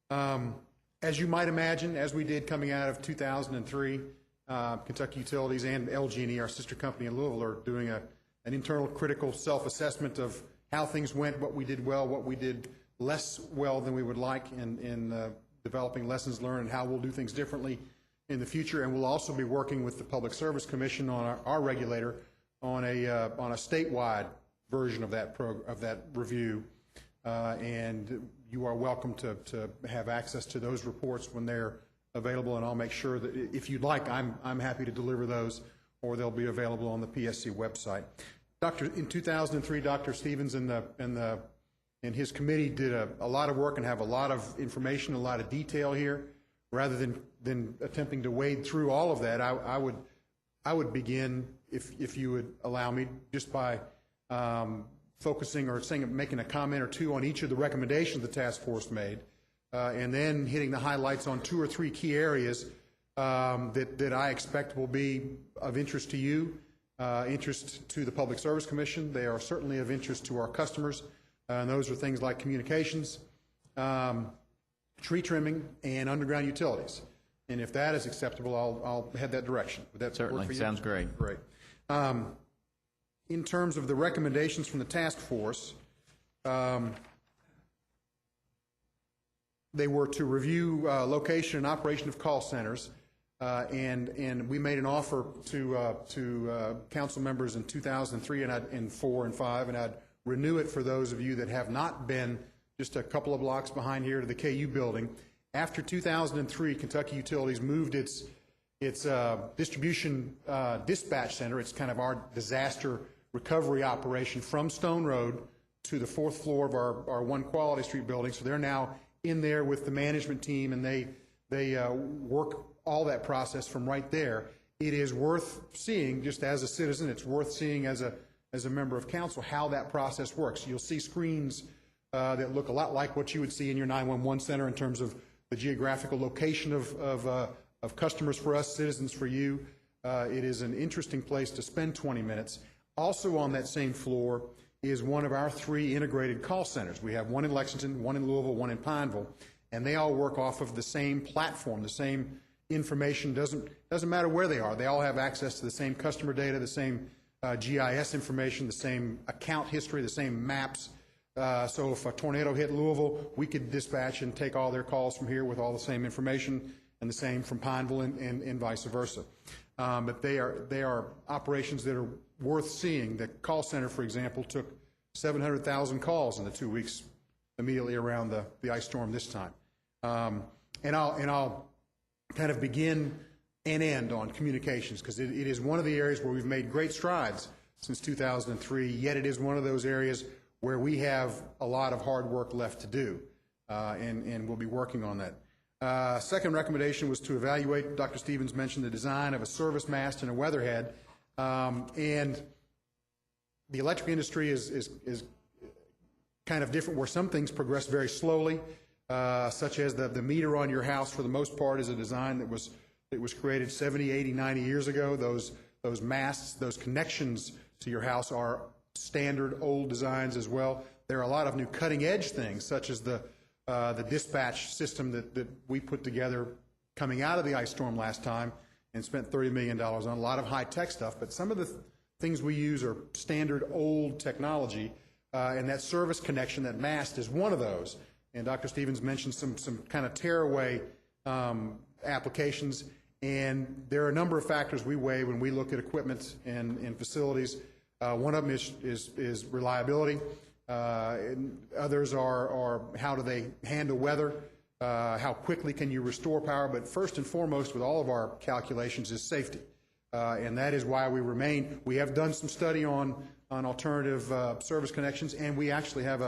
As you might imagine, as we did coming out of 2003, Kentucky Utilities and LG&E, our sister company in Louisville, are doing an internal critical self-assessment of how things went, what we did well, what we did less well than we would like in developing lessons learned and how we'll do things differently in the future. And we'll also be working with the Public Service Commission on our regulator on a statewide version of that review, and you are welcome to have access to those reports when they're available, and I'll make sure that if you'd like, I'm happy to deliver those, or they'll be available on the PSC website. In 2003, Dr. Stevens and his committee did a lot of work and have a lot of information, a lot of detail here. Rather than attempting to wade through all of that, I would begin, if you would allow me, just by focusing or making a comment or two on each of the recommendations the task force made, and then hitting the highlights on 2 or 3 key areas that I expect will be of interest to you, interest to the Public Service Commission. They are certainly of interest to our customers, and those are things like communications, tree trimming, and underground utilities. And if that is acceptable, I'll head that direction. Would that certainly work for you? Sounds great. Great. In terms of the recommendations from the task force, they were to review location and operation of call centers, and we made an offer to council members in 2003 and 4 and 5, and I'd renew it for those of you that have not been just a couple of blocks behind here to the KU building. After 2003, Kentucky Utilities moved its distribution dispatch center. It's kind of our disaster recovery operation from Stone Road to the 4th floor of our One Quality Street building. So they're now in there with the management team, and they work all that process from right there. It is worth seeing, just as a citizen, it's worth seeing as a member of council how that process works. You'll see screens that look a lot like what you would see in your 911 center in terms of the geographical location of customers for us, citizens for you. It is an interesting place to spend 20 minutes. Also on that same floor is one of our 3 integrated call centers. We have one in Lexington, one in Louisville, one in Pineville. and they all work off of the same platform, the same information. Doesn't matter where they are. They all have access to the same customer data, the same GIS information, the same account history, the same maps. So if a tornado hit Louisville, we could dispatch and take all their calls from here with all the same information, and the same from Pineville and vice versa. But they are operations that are worth seeing. The call center, for example, took 700,000 calls in the 2 weeks immediately around the ice storm this time. And I'll kind of begin and end on communications, because it is one of the areas where we've made great strides since 2003, yet it is one of those areas where we have a lot of hard work left to do, and we'll be working on that. Second recommendation was to evaluate, Dr. Stevens mentioned, the design of a service mast and a weatherhead, and the electric industry is kind of different, where some things progress very slowly, such as the meter on your house, for the most part, is a design that was created 70, 80, 90 years ago. Those masts, those connections to your house are standard old designs as well. There are a lot of new cutting-edge things, such as the dispatch system that we put together coming out of the ice storm last time and spent $30 million on. A lot of high-tech stuff, but some of the things we use are standard old technology, and that service connection, that mast, is one of those. And Dr. Stevens mentioned some kind of tearaway applications, and there are a number of factors we weigh when we look at equipment and facilities. One of them is reliability. And others are how do they handle weather, how quickly can you restore power, but first and foremost with all of our calculations is safety. And that is why we have done some study on alternative service connections, and we actually have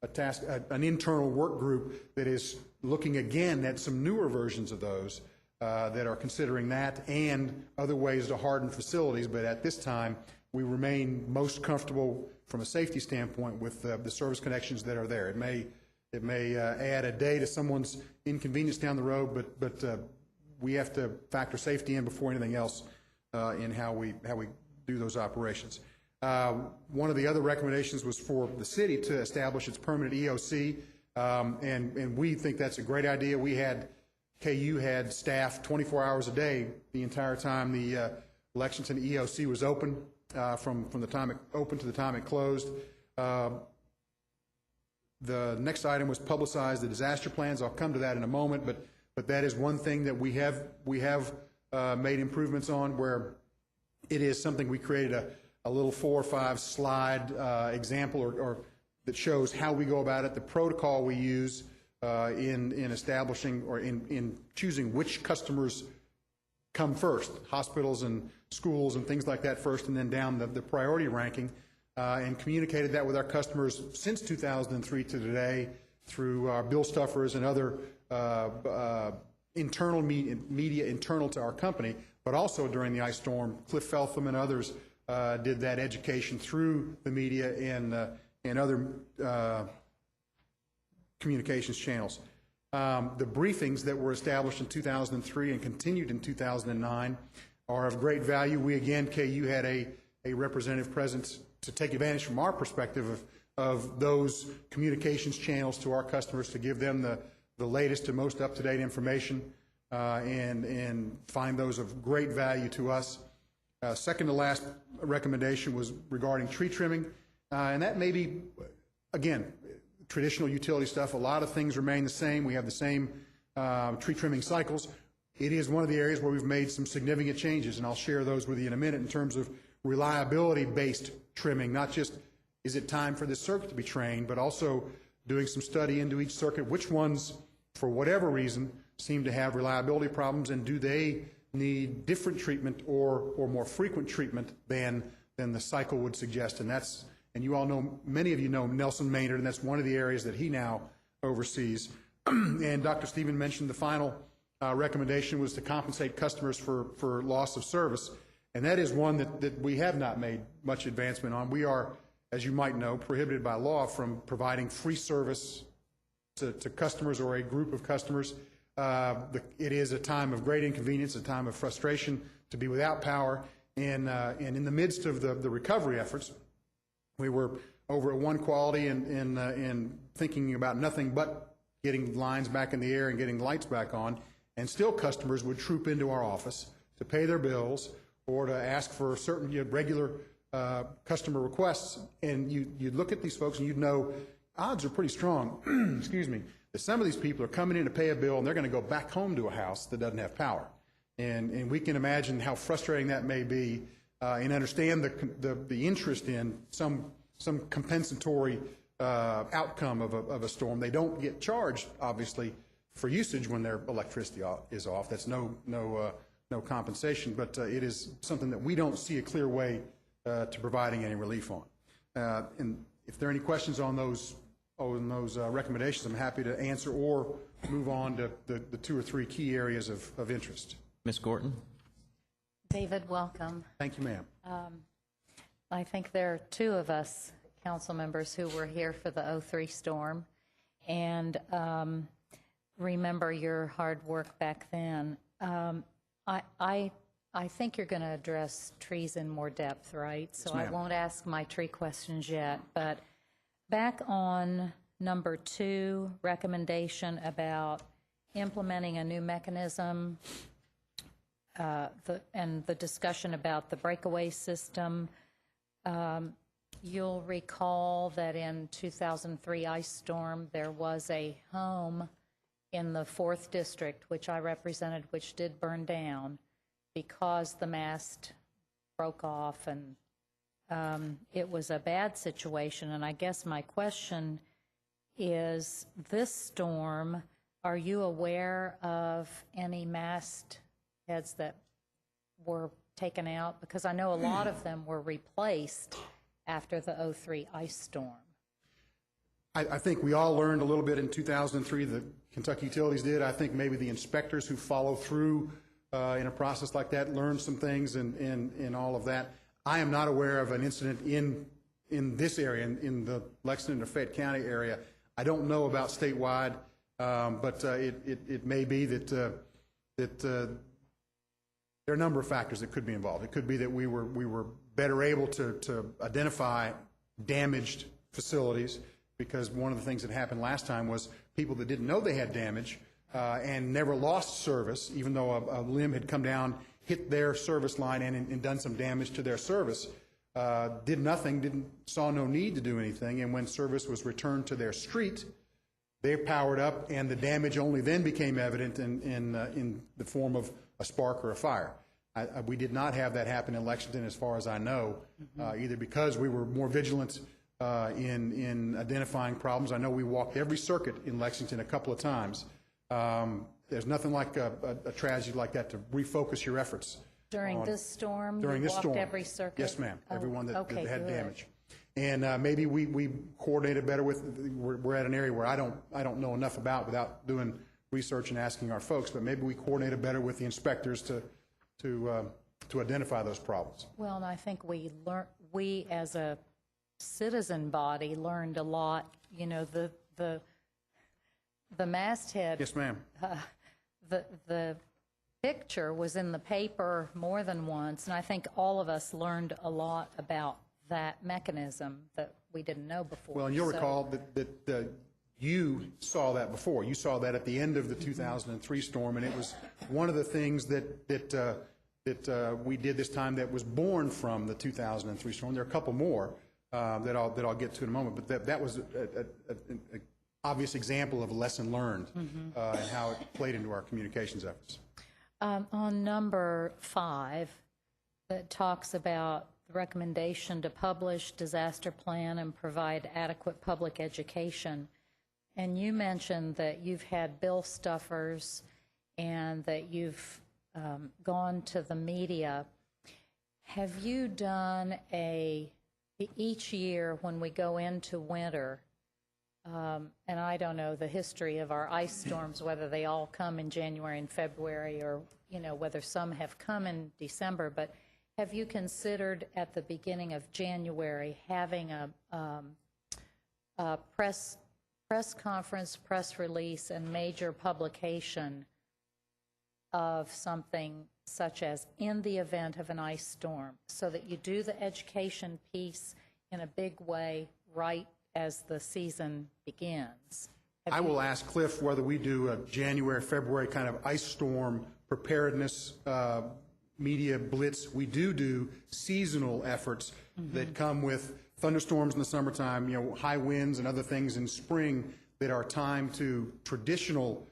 an internal work group that is looking again at some newer versions of those that are considering that and other ways to harden facilities. But at this time, we remain most comfortable from a safety standpoint with the service connections that are there. It may add a day to someone's inconvenience down the road, but we have to factor safety in before anything else in how we do those operations. One of the other recommendations was for the city to establish its permanent EOC, and we think that's a great idea. KU had staff 24 hours a day the entire time the Lexington EOC was open, from the time it opened to the time it closed. The next item was publicize the disaster plans. I'll come to that in a moment, but that is one thing that we have made improvements on, where it is something we created a little 4 or 5 slide example or that shows how we go about it, the protocol we use in establishing or in choosing which customers come first, hospitals and schools and things like that first, and then down the priority ranking, and communicated that with our customers since 2003 to today through our bill stuffers and other internal media internal to our company, but also during the ice storm. Cliff Feltham and others did that education through the media and other communications channels. The briefings that were established in 2003 and continued in 2009 are of great value. We, again, KU had a representative presence to take advantage from our perspective of those communications channels to our customers, to give them the latest and most up-to-date information and find those of great value to us. Second to last recommendation was regarding tree trimming, and that may be, again, traditional utility stuff. A lot of things remain the same. We have the same tree trimming cycles. It is one of the areas where we've made some significant changes, and I'll share those with you in a minute in terms of reliability-based trimming, not just is it time for this circuit to be trained, but also doing some study into each circuit, which ones, for whatever reason, seem to have reliability problems, and do they need different treatment or more frequent treatment than the cycle would suggest. And you all know, many of you know Nelson Maynard, and that's one of the areas that he now oversees. And Dr. Stephen mentioned the final recommendation was to compensate customers for loss of service. And that is one that we have not made much advancement on. We are, as you might know, prohibited by law from providing free service to customers or a group of customers. It is a time of great inconvenience, a time of frustration to be without power. And in the midst of the recovery efforts, we were over at One Quality and thinking about nothing but getting lines back in the air and getting lights back on, and still customers would troop into our office to pay their bills or to ask for certain regular customer requests. And you'd look at these folks and you'd know odds are pretty strong, excuse me, that some of these people are coming in to pay a bill and they're going to go back home to a house that doesn't have power. And we can imagine how frustrating that may be, and understand the interest in some compensatory outcome of a storm. They don't get charged, obviously, for usage when their electricity is off. That's no compensation, but it is something that we don't see a clear way to providing any relief on. And if there are any questions on those recommendations, I'm happy to answer or move on to the 2 or 3 key areas of interest. Ms. Gorton? David, welcome. Thank you, ma'am. I think there are 2 of us council members who were here for the 03 storm, and remember your hard work back then. I think you're going to address trees in more depth, right? So I won't ask my tree questions yet, but back on number 2, recommendation about implementing a new mechanism, and the discussion about the breakaway system. You'll recall that in 2003 ice storm, there was a home in the 4th district, which I represented, which did burn down because the mast broke off, and it was a bad situation. And I guess my question is, this storm, are you aware of any mast heads that were taken out? Because I know a lot of them were replaced after the 03 ice storm. I think we all learned a little bit in 2003, the Kentucky Utilities did. I think maybe the inspectors who follow through in a process like that learned some things and all of that. I am not aware of an incident in this area, in the Lexington or Fayette County area. I don't know about statewide, but it may be that there are a number of factors that could be involved. It could be that we were better able to identify damaged facilities, because one of the things that happened last time was people that didn't know they had damage and never lost service, even though a limb had come down, hit their service line and done some damage to their service, did nothing, saw no need to do anything, and when service was returned to their street, they powered up, and the damage only then became evident in the form of a spark or a fire. We did not have that happen in Lexington, as far as I know, either because we were more vigilant in identifying problems. I know we walked every circuit in Lexington a couple of times. There's nothing like a tragedy like that to refocus your efforts. During this storm, during you this walked storm, every circuit? Yes, ma'am. Everyone that had good. damage. And maybe we coordinated better with. We're at an area where I don't know enough about without doing research and asking our folks. But maybe we coordinated better with the inspectors to identify those problems. Well, and I think we as a citizen body learned a lot. You know, the masthead. Yes, ma'am. The picture was in the paper more than once, and I think all of us learned a lot about that mechanism that we didn't know before. Well, and you'll recall that you saw that before. You saw that at the end of the 2003 storm, and it was one of the things that we did this time that was born from the 2003 storm. There are a couple more that I'll get to in a moment, but that was an obvious example of a lesson learned and how it played into our communications efforts. On number 5, that talks about the recommendation to publish disaster plan and provide adequate public education. And you mentioned that you've had bill stuffers and that you've gone to the media. Have you done each year when we go into winter, and I don't know the history of our ice storms, whether they all come in January and February, or whether some have come in December, but have you considered at the beginning of January having a press conference, press release, and major publication of something such as in the event of an ice storm, so that you do the education piece in a big way right as the season begins? I will ask Cliff whether we do a January, February kind of ice storm preparedness media blitz. We do seasonal efforts that come with thunderstorms in the summertime, high winds and other things in spring that are timed to traditional,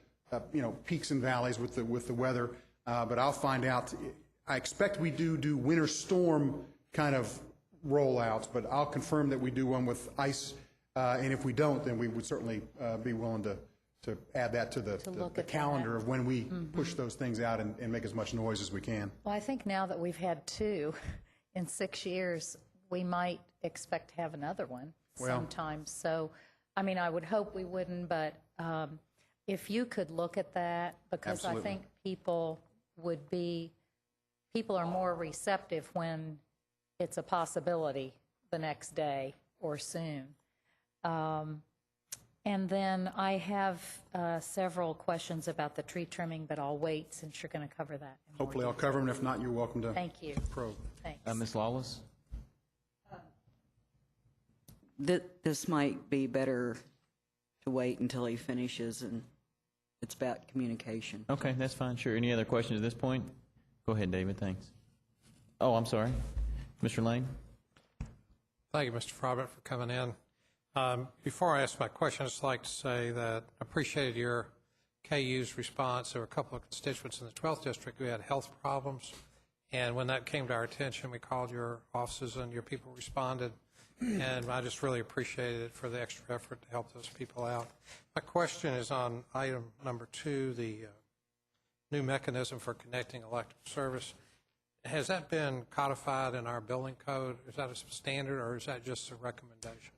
peaks and valleys with the weather. But I'll find out. I expect we do winter storm kind of rollouts, but I'll confirm that we do one with ice. And if we don't, then we would certainly be willing to add that to the calendar of when we push those things out and make as much noise as we can. Well, I think now that we've had 2 in 6 years, we might expect to have another one sometime. So, I mean, I would hope we wouldn't, but if you could look at that, because Absolutely. I think people are more receptive when it's a possibility the next day or soon. And then I have several questions about the tree trimming, but I'll wait since you're going to cover that. Hopefully I'll cover them. If not, you're welcome to Thank you. probe. Thanks. Ms. Lawless? This might be better to wait until he finishes, and it's about communication. Okay, that's fine, sure. Any other questions at this point? Go ahead, David, thanks. Oh, I'm sorry. Mr. Lane? Thank you, Mr. Frobert, for coming in. Before I ask my question, I'd just like to say that I appreciated your KU's response. There were a couple of constituents in the 12th District who had health problems, and when that came to our attention, we called your offices and your people responded, and I just really appreciated it for the extra effort to help those people out. My question is on item number 2, the new mechanism for connecting electric service. Has that been codified in our building code? Is that a standard, or is that just a recommendation?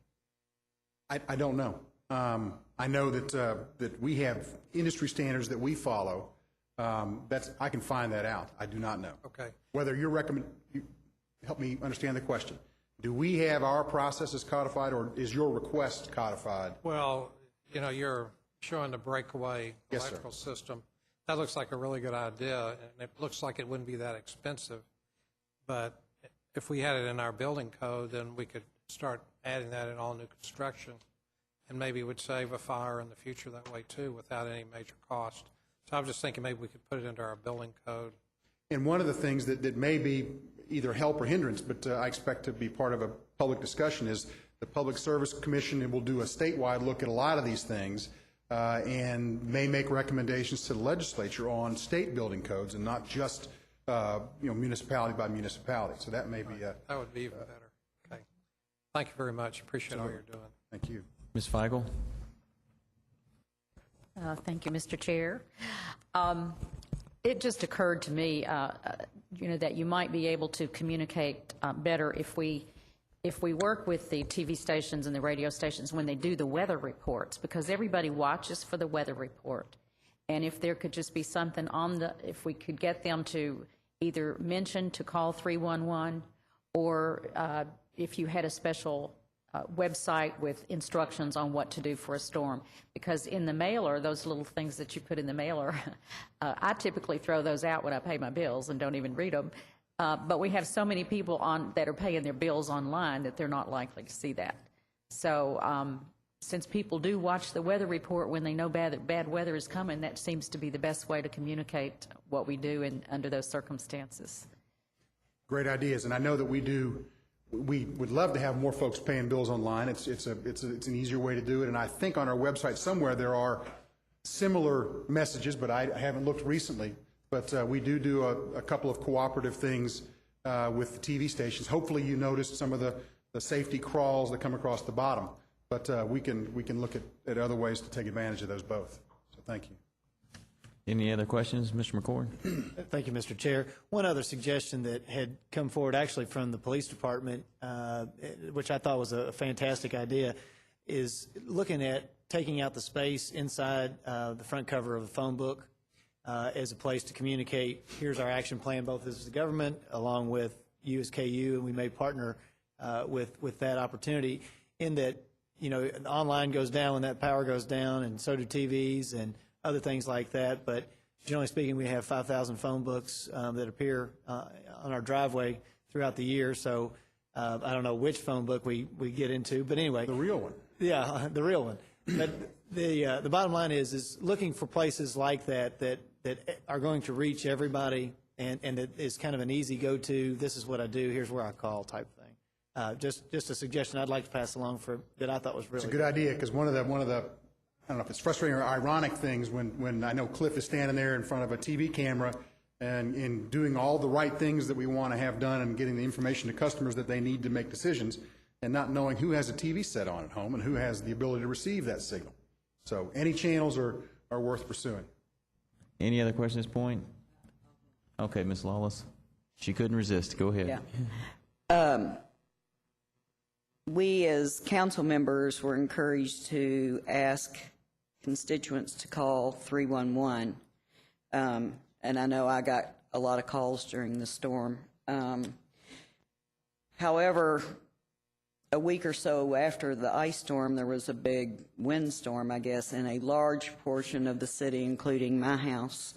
I don't know. I know that we have industry standards that we follow. I can find that out. I do not know. Okay. Whether help me understand the question. Do we have our processes codified, or is your request codified? Well, you're showing the breakaway electrical system. That looks like a really good idea, and it looks like it wouldn't be that expensive. But if we had it in our building code, then we could start adding that in all new construction, and maybe it would save a fire in the future that way too without any major cost. So I'm just thinking maybe we could put it into our building code. And one of the things that may be either help or hindrance, but I expect to be part of a public discussion, is the Public Service Commission will do a statewide look at a lot of these things and may make recommendations to the legislature on state building codes and not just municipality by municipality. So that may be that would be even better. Okay. Thank you very much. Appreciate all you're doing. Thank you. Ms. Feigl? Thank you, Mr. Chair. It just occurred to me, that you might be able to communicate better if we work with the TV stations and the radio stations when they do the weather reports, because everybody watches for the weather report. And if there could just be something if we could get them to either mention to call 311, or if you had a special website with instructions on what to do for a storm. Because in the mailer, those little things that you put in the mailer, I typically throw those out when I pay my bills and don't even read them. But we have so many people that are paying their bills online that they're not likely to see that. So since people do watch the weather report when they know bad weather is coming, that seems to be the best way to communicate what we do under those circumstances. Great ideas, and I know that we would love to have more folks paying bills online. It's an easier way to do it, and I think on our website somewhere there are similar messages, but I haven't looked recently. But we do a couple of cooperative things with the TV stations. Hopefully you noticed some of the safety crawls that come across the bottom, but we can look at other ways to take advantage of those both. So thank you. Any other questions, Mr. McCord? Thank you, Mr. Chair. One other suggestion that had come forward actually from the police department, which I thought was a fantastic idea, is looking at taking out the space inside the front cover of a phone book as a place to communicate, here's our action plan, both as the government along with you as KU, and we may partner with that opportunity in that, online goes down when that power goes down, and so do TVs and other things like that. But generally speaking, we have 5,000 phone books that appear on our driveway throughout the year. So I don't know which phone book we get into, but anyway. The real one. Yeah, the real one. But The bottom line is looking for places like that are going to reach everybody and it is kind of an easy go-to, this is what I do, here's where I call type thing. Just a suggestion I'd like to pass along that I thought was really It's a good idea, because one of the, I don't know if it's frustrating or ironic things when I know Cliff is standing there in front of a TV camera and doing all the right things that we want to have done and getting the information to customers that they need to make decisions, and not knowing who has a TV set on at home and who has the ability to receive that signal. So any channels are worth pursuing. Any other questions at this point? Okay, Ms. Lawless. She couldn't resist. Go ahead. Yeah. We as council members were encouraged to ask constituents to call 311. And I know I got a lot of calls during the storm. However, a week or so after the ice storm, there was a big windstorm, I guess, in a large portion of the city, including my house.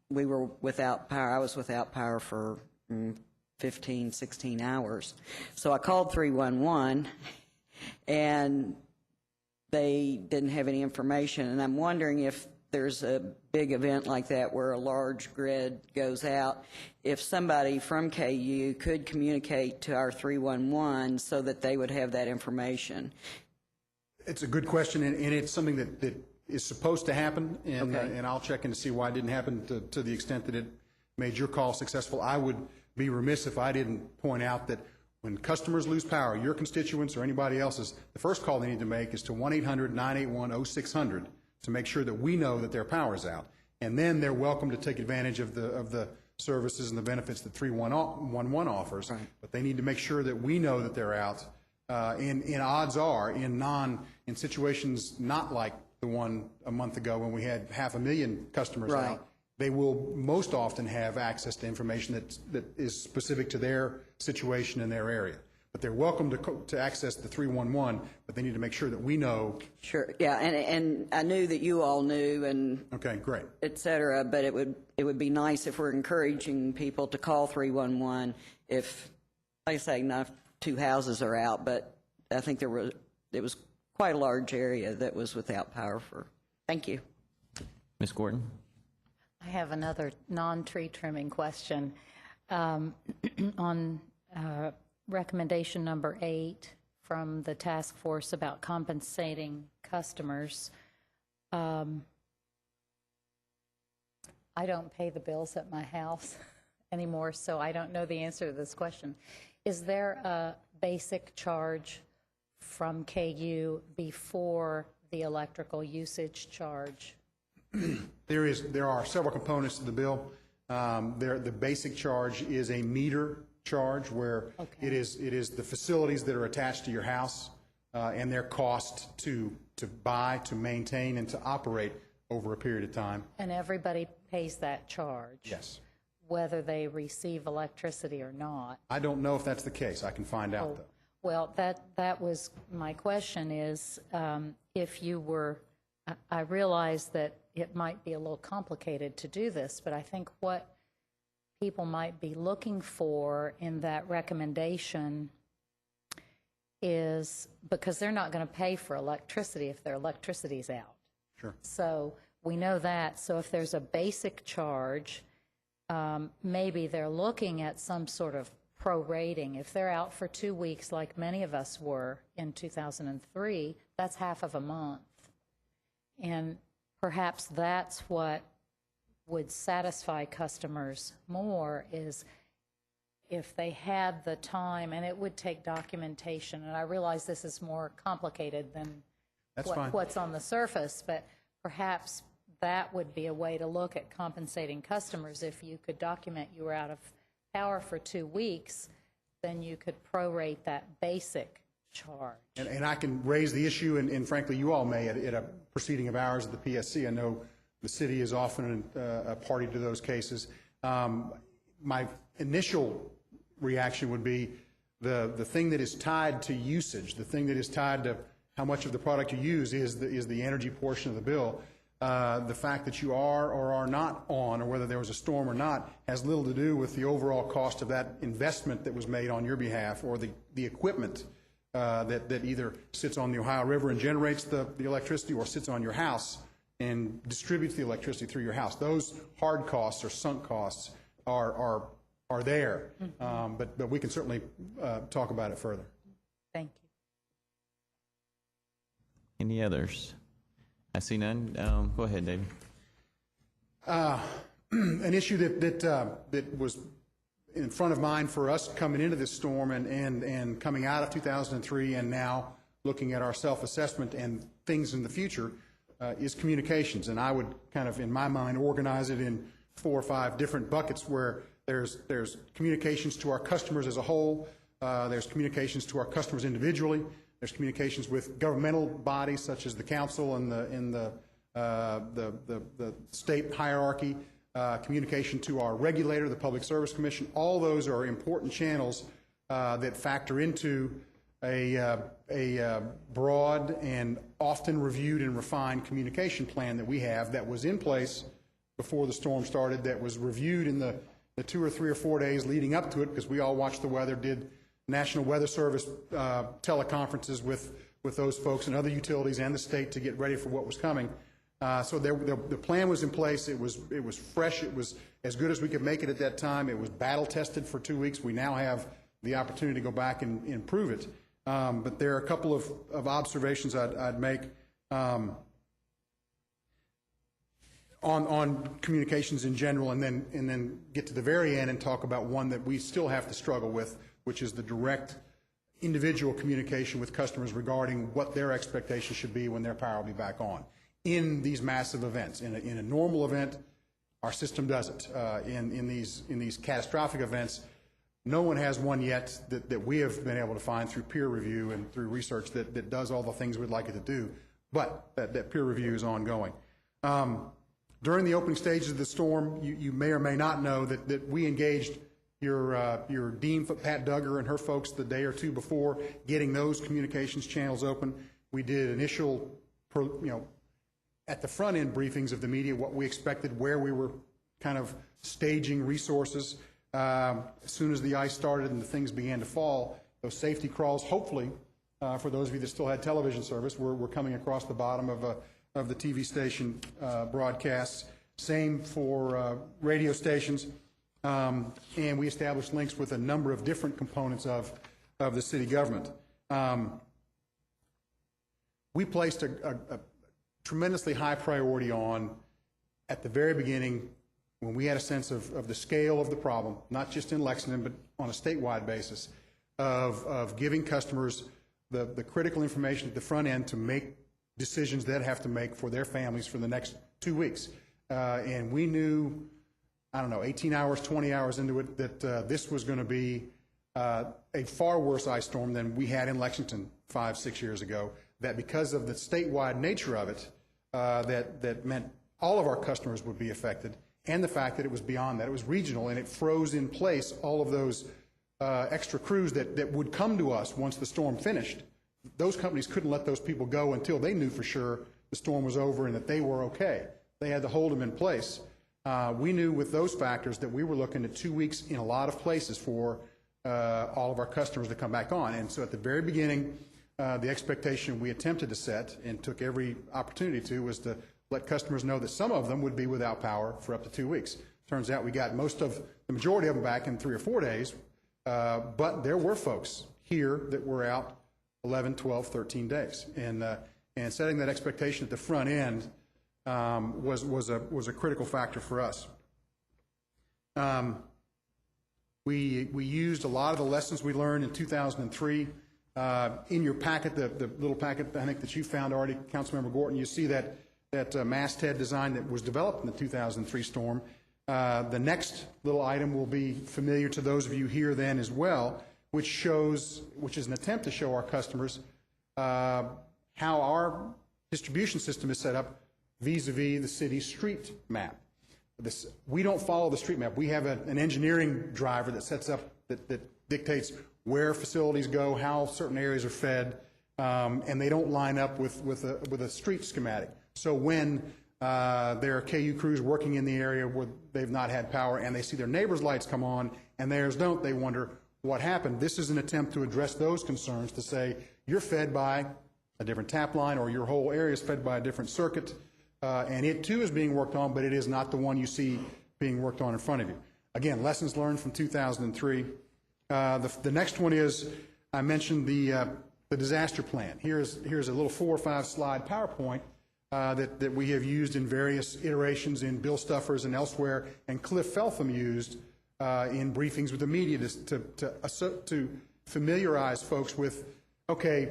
We were without power. I was without power for 15, 16 hours. So I called 311, and they didn't have any information. And I'm wondering if there's a big event like that where a large grid goes out, if somebody from KU could communicate to our 311 so that they would have that information. It's a good question, and it's something that is supposed to happen, and, Okay. and I'll check in to see why it didn't happen to the extent that it made your call successful. I would be remiss if I didn't point out that when customers lose power, your constituents or anybody else's, the first call they need to make is to 1-800-981-0600 to make sure that we know that their power is out. And then they're welcome to take advantage of the services and the benefits that 311 offers. Right. But they need to make sure that we know that they're out. And odds are, in situations not like the one a month ago when we had 500,000 customers Right. out, they will most often have access to information that is specific to their situation in their area. But they're welcome to access the 311, but they need to make sure that we know. Sure, yeah, and I knew that you all knew, and okay, great, et cetera, but it would be nice if we're encouraging people to call 311 if, like I say, not 2 houses are out, but I think it was quite a large area that was without power for. Thank you. Ms. Gordon? I have another non-tree trimming question. On recommendation number 8 from the task force about compensating customers, I don't pay the bills at my house anymore, so I don't know the answer to this question. Is there a basic charge from KU before the electrical usage charge? There are several components to the bill. The basic charge is a meter charge, where it is the facilities that are attached to your house and their cost to buy, to maintain, and to operate over a period of time. And everybody pays that charge? Yes. Whether they receive electricity or not? I don't know if that's the case. I can find out, though. Well, that was my question is, if you were, I realize that it might be a little complicated to do this, but I think what people might be looking for in that recommendation is, because they're not going to pay for electricity if their electricity is out. Sure. So we know that. So if there's a basic charge, maybe they're looking at some sort of prorating. If they're out for 2 weeks, like many of us were in 2003, that's half of a month. And perhaps that's what would satisfy customers more, is if they had the time, and it would take documentation, and I realize this is more complicated than what's on the surface, but perhaps that would be a way to look at compensating customers. If you could document you were out of power for 2 weeks, then you could prorate that basic charge. And I can raise the issue, and frankly, you all may, at a proceeding of ours at the PSC. I know the city is often a party to those cases. My initial reaction would be the thing that is tied to usage, the thing that is tied to how much of the product you use is the energy portion of the bill. The fact that you are or are not on, or whether there was a storm or not, has little to do with the overall cost of that investment that was made on your behalf, or the equipment that either sits on the Ohio River and generates the electricity, or sits on your house and distributes the electricity through your house. Those hard costs or sunk costs are there, but we can certainly talk about it further. Thank you. Any others? I see none. Go ahead, David. An issue that was in front of mind for us coming into this storm and coming out of 2003 and now looking at our self-assessment and things in the future is communications. And I would kind of, in my mind, organize it in 4 or 5 different buckets where there's communications to our customers as a whole, there's communications to our customers individually, there's communications with governmental bodies such as the council and the state hierarchy, communication to our regulator, the Public Service Commission. All those are important channels that factor into a broad and often reviewed and refined communication plan that we have that was in place before the storm started, that was reviewed in the 2 or 3 or 4 days leading up to it, because we all watched the weather, did National Weather Service teleconferences with those folks and other utilities and the state to get ready for what was coming. So the plan was in place. It was fresh. It was as good as we could make it at that time. It was battle tested for 2 weeks. We now have the opportunity to go back and improve it. But there are a couple of observations I'd make on communications in general, and then get to the very end and talk about one that we still have to struggle with, which is the direct individual communication with customers regarding what their expectations should be when their power will be back on. In these massive events, in a normal event, our system does it. In these catastrophic events, no one has one yet that we have been able to find through peer review and through research that does all the things we'd like it to do, but that peer review is ongoing. During the opening stages of the storm, you may or may not know that we engaged your dean, Pat Duggar, and her folks the day or two before, getting those communications channels open. We did initial, at the front end briefings of the media, what we expected, where we were kind of staging resources. As soon as the ice started and the things began to fall, those safety crawls, hopefully, for those of you that still had television service, were coming across the bottom of the TV station broadcasts. Same for radio stations. And we established links with a number of different components of the city government. We placed a tremendously high priority on, at the very beginning, when we had a sense of the scale of the problem, not just in Lexington, but on a statewide basis, of giving customers the critical information at the front end to make decisions they'd have to make for their families for the next 2 weeks. And we knew, 18 hours, 20 hours into it, that this was going to be a far worse ice storm than we had in Lexington 5-6 years ago, that because of the statewide nature of it, that meant all of our customers would be affected, and the fact that it was beyond that. It was regional, and it froze in place all of those extra crews that would come to us once the storm finished. Those companies couldn't let those people go until they knew for sure the storm was over and that they were okay. They had to hold them in place. We knew with those factors that we were looking at 2 weeks in a lot of places for all of our customers to come back on. And so at the very beginning, the expectation we attempted to set and took every opportunity to was to let customers know that some of them would be without power for up to 2 weeks. Turns out we got the majority of them back in 3 or 4 days, but there were folks here that were out 11, 12, 13 days. And setting that expectation at the front end was a critical factor for us. We used a lot of the lessons we learned in 2003. In your packet, the little packet I think that you found already, Councilmember Gorton, you see that masthead design that was developed in the 2003 storm. The next little item will be familiar to those of you here then as well, which is an attempt to show our customers how our distribution system is set up vis-a-vis the city street map. We don't follow the street map. We have an engineering driver that sets up, that dictates where facilities go, how certain areas are fed, and they don't line up with a street schematic. So when there are KU crews working in the area where they've not had power and they see their neighbors' lights come on and theirs don't, they wonder, what happened. This is an attempt to address those concerns, to say you're fed by a different tap line, or your whole area is fed by a different circuit, and it too is being worked on, but it is not the one you see being worked on in front of you. Again, lessons learned from 2003. The next one is, I mentioned the disaster plan. Here's a little 4 or 5 slide PowerPoint that we have used in various iterations in Bill Stuffers and elsewhere, and Cliff Feltham used in briefings with the media to familiarize folks with, okay,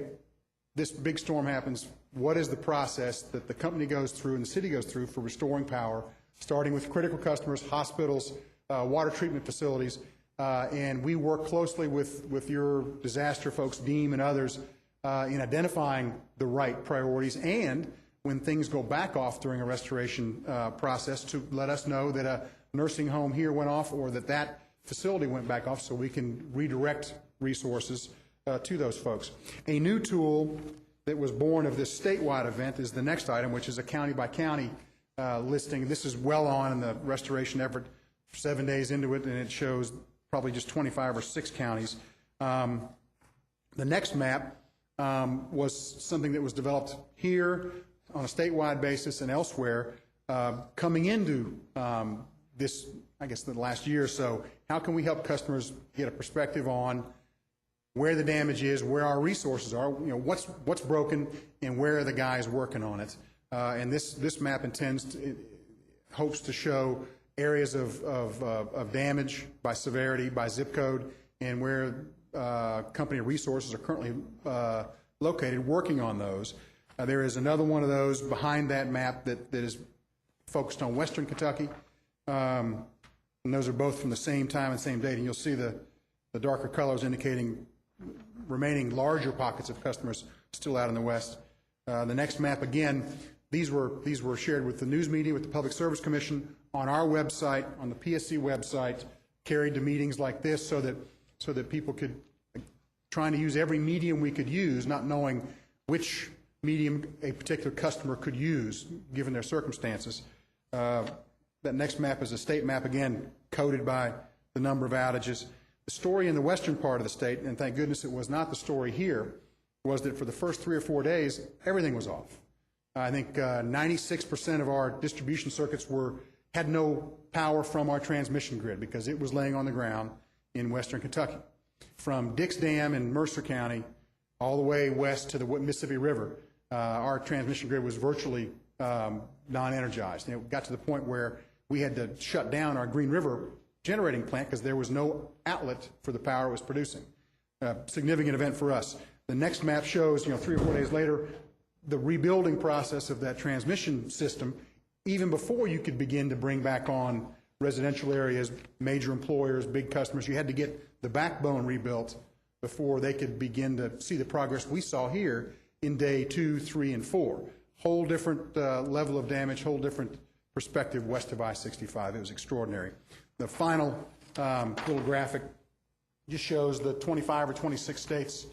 this big storm happens, what is the process that the company goes through and the city goes through for restoring power, starting with critical customers, hospitals, water treatment facilities, and we work closely with your disaster folks, Deem and others, in identifying the right priorities, and when things go back off during a restoration process, to let us know that a nursing home here went off, or that facility went back off, so we can redirect resources to those folks. A new tool that was born of this statewide event is the next item, which is a county-by-county listing. This is well on in the restoration effort, 7 days into it, and it shows probably just 25 or 6 counties. The next map was something that was developed here on a statewide basis and elsewhere, coming into this, I guess, the last year or so. How can we help customers get a perspective on where the damage is, where our resources are, what's broken, and where are the guys working on it? And this map hopes to show areas of damage by severity, by zip code, and where company resources are currently located working on those. There is another one of those behind that map that is focused on Western Kentucky. And those are both from the same time and same date, and you'll see the darker colors indicating remaining larger pockets of customers still out in the West. The next map, again, these were shared with the news media, with the Public Service Commission, on our website, on the PSC website, carried to meetings like this, so that people could, trying to use every medium we could use, not knowing which medium a particular customer could use given their circumstances. That next map is a state map, again, coded by the number of outages. The story in the western part of the state, and thank goodness it was not the story here, was that for the first 3 or 4 days, everything was off. I think 96% of our distribution circuits had no power from our transmission grid because it was laying on the ground in western Kentucky. From Dix Dam in Mercer County all the way west to the Mississippi River, our transmission grid was virtually non-energized. And it got to the point where we had to shut down our Green River generating plant because there was no outlet for the power it was producing. Significant event for us. The next map shows, 3 or 4 days later, the rebuilding process of that transmission system, even before you could begin to bring back on residential areas, major employers, big customers. You had to get the backbone rebuilt before they could begin to see the progress we saw here in day 2, 3, and 4. Whole different level of damage, whole different perspective west of I-65. It was extraordinary. The final little graphic just shows the 25 or 26 states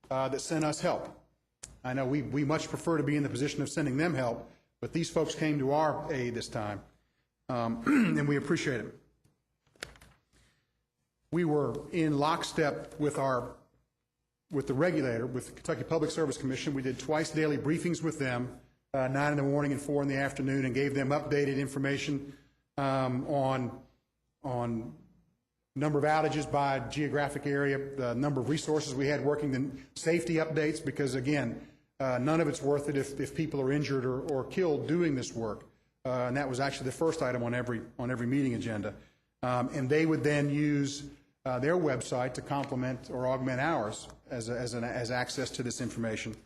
that sent us help. I know we much prefer to be in the position of sending them help, but these folks came to our aid this time, and we appreciate it. We were in lockstep with the regulator, with the Kentucky Public Service Commission. We did twice daily briefings with them, 9 in the morning and 4 in the afternoon, and gave them updated information on number of outages by geographic area, the number of resources we had working, the safety updates, because again, none of it's worth it if people are injured or killed doing this work. And that was actually the first item on every meeting agenda. And they would then use their website to complement or augment ours as access to this information.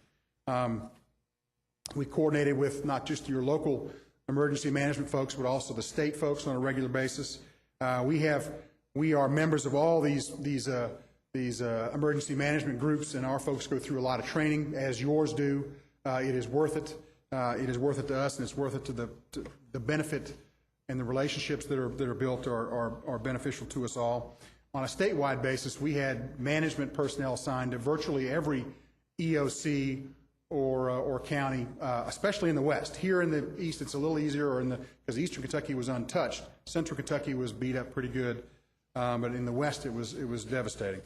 We coordinated with not just your local emergency management folks, but also the state folks on a regular basis. We are members of all these emergency management groups, and our folks go through a lot of training, as yours do. It is worth it. It is worth it to us, and it's worth it to the benefit and the relationships that are built are beneficial to us all. On a statewide basis, we had management personnel assigned to virtually every EOC or county, especially in the West. Here in the East, it's a little easier, because Eastern Kentucky was untouched. Central Kentucky was beat up pretty good, but in the West, it was devastating.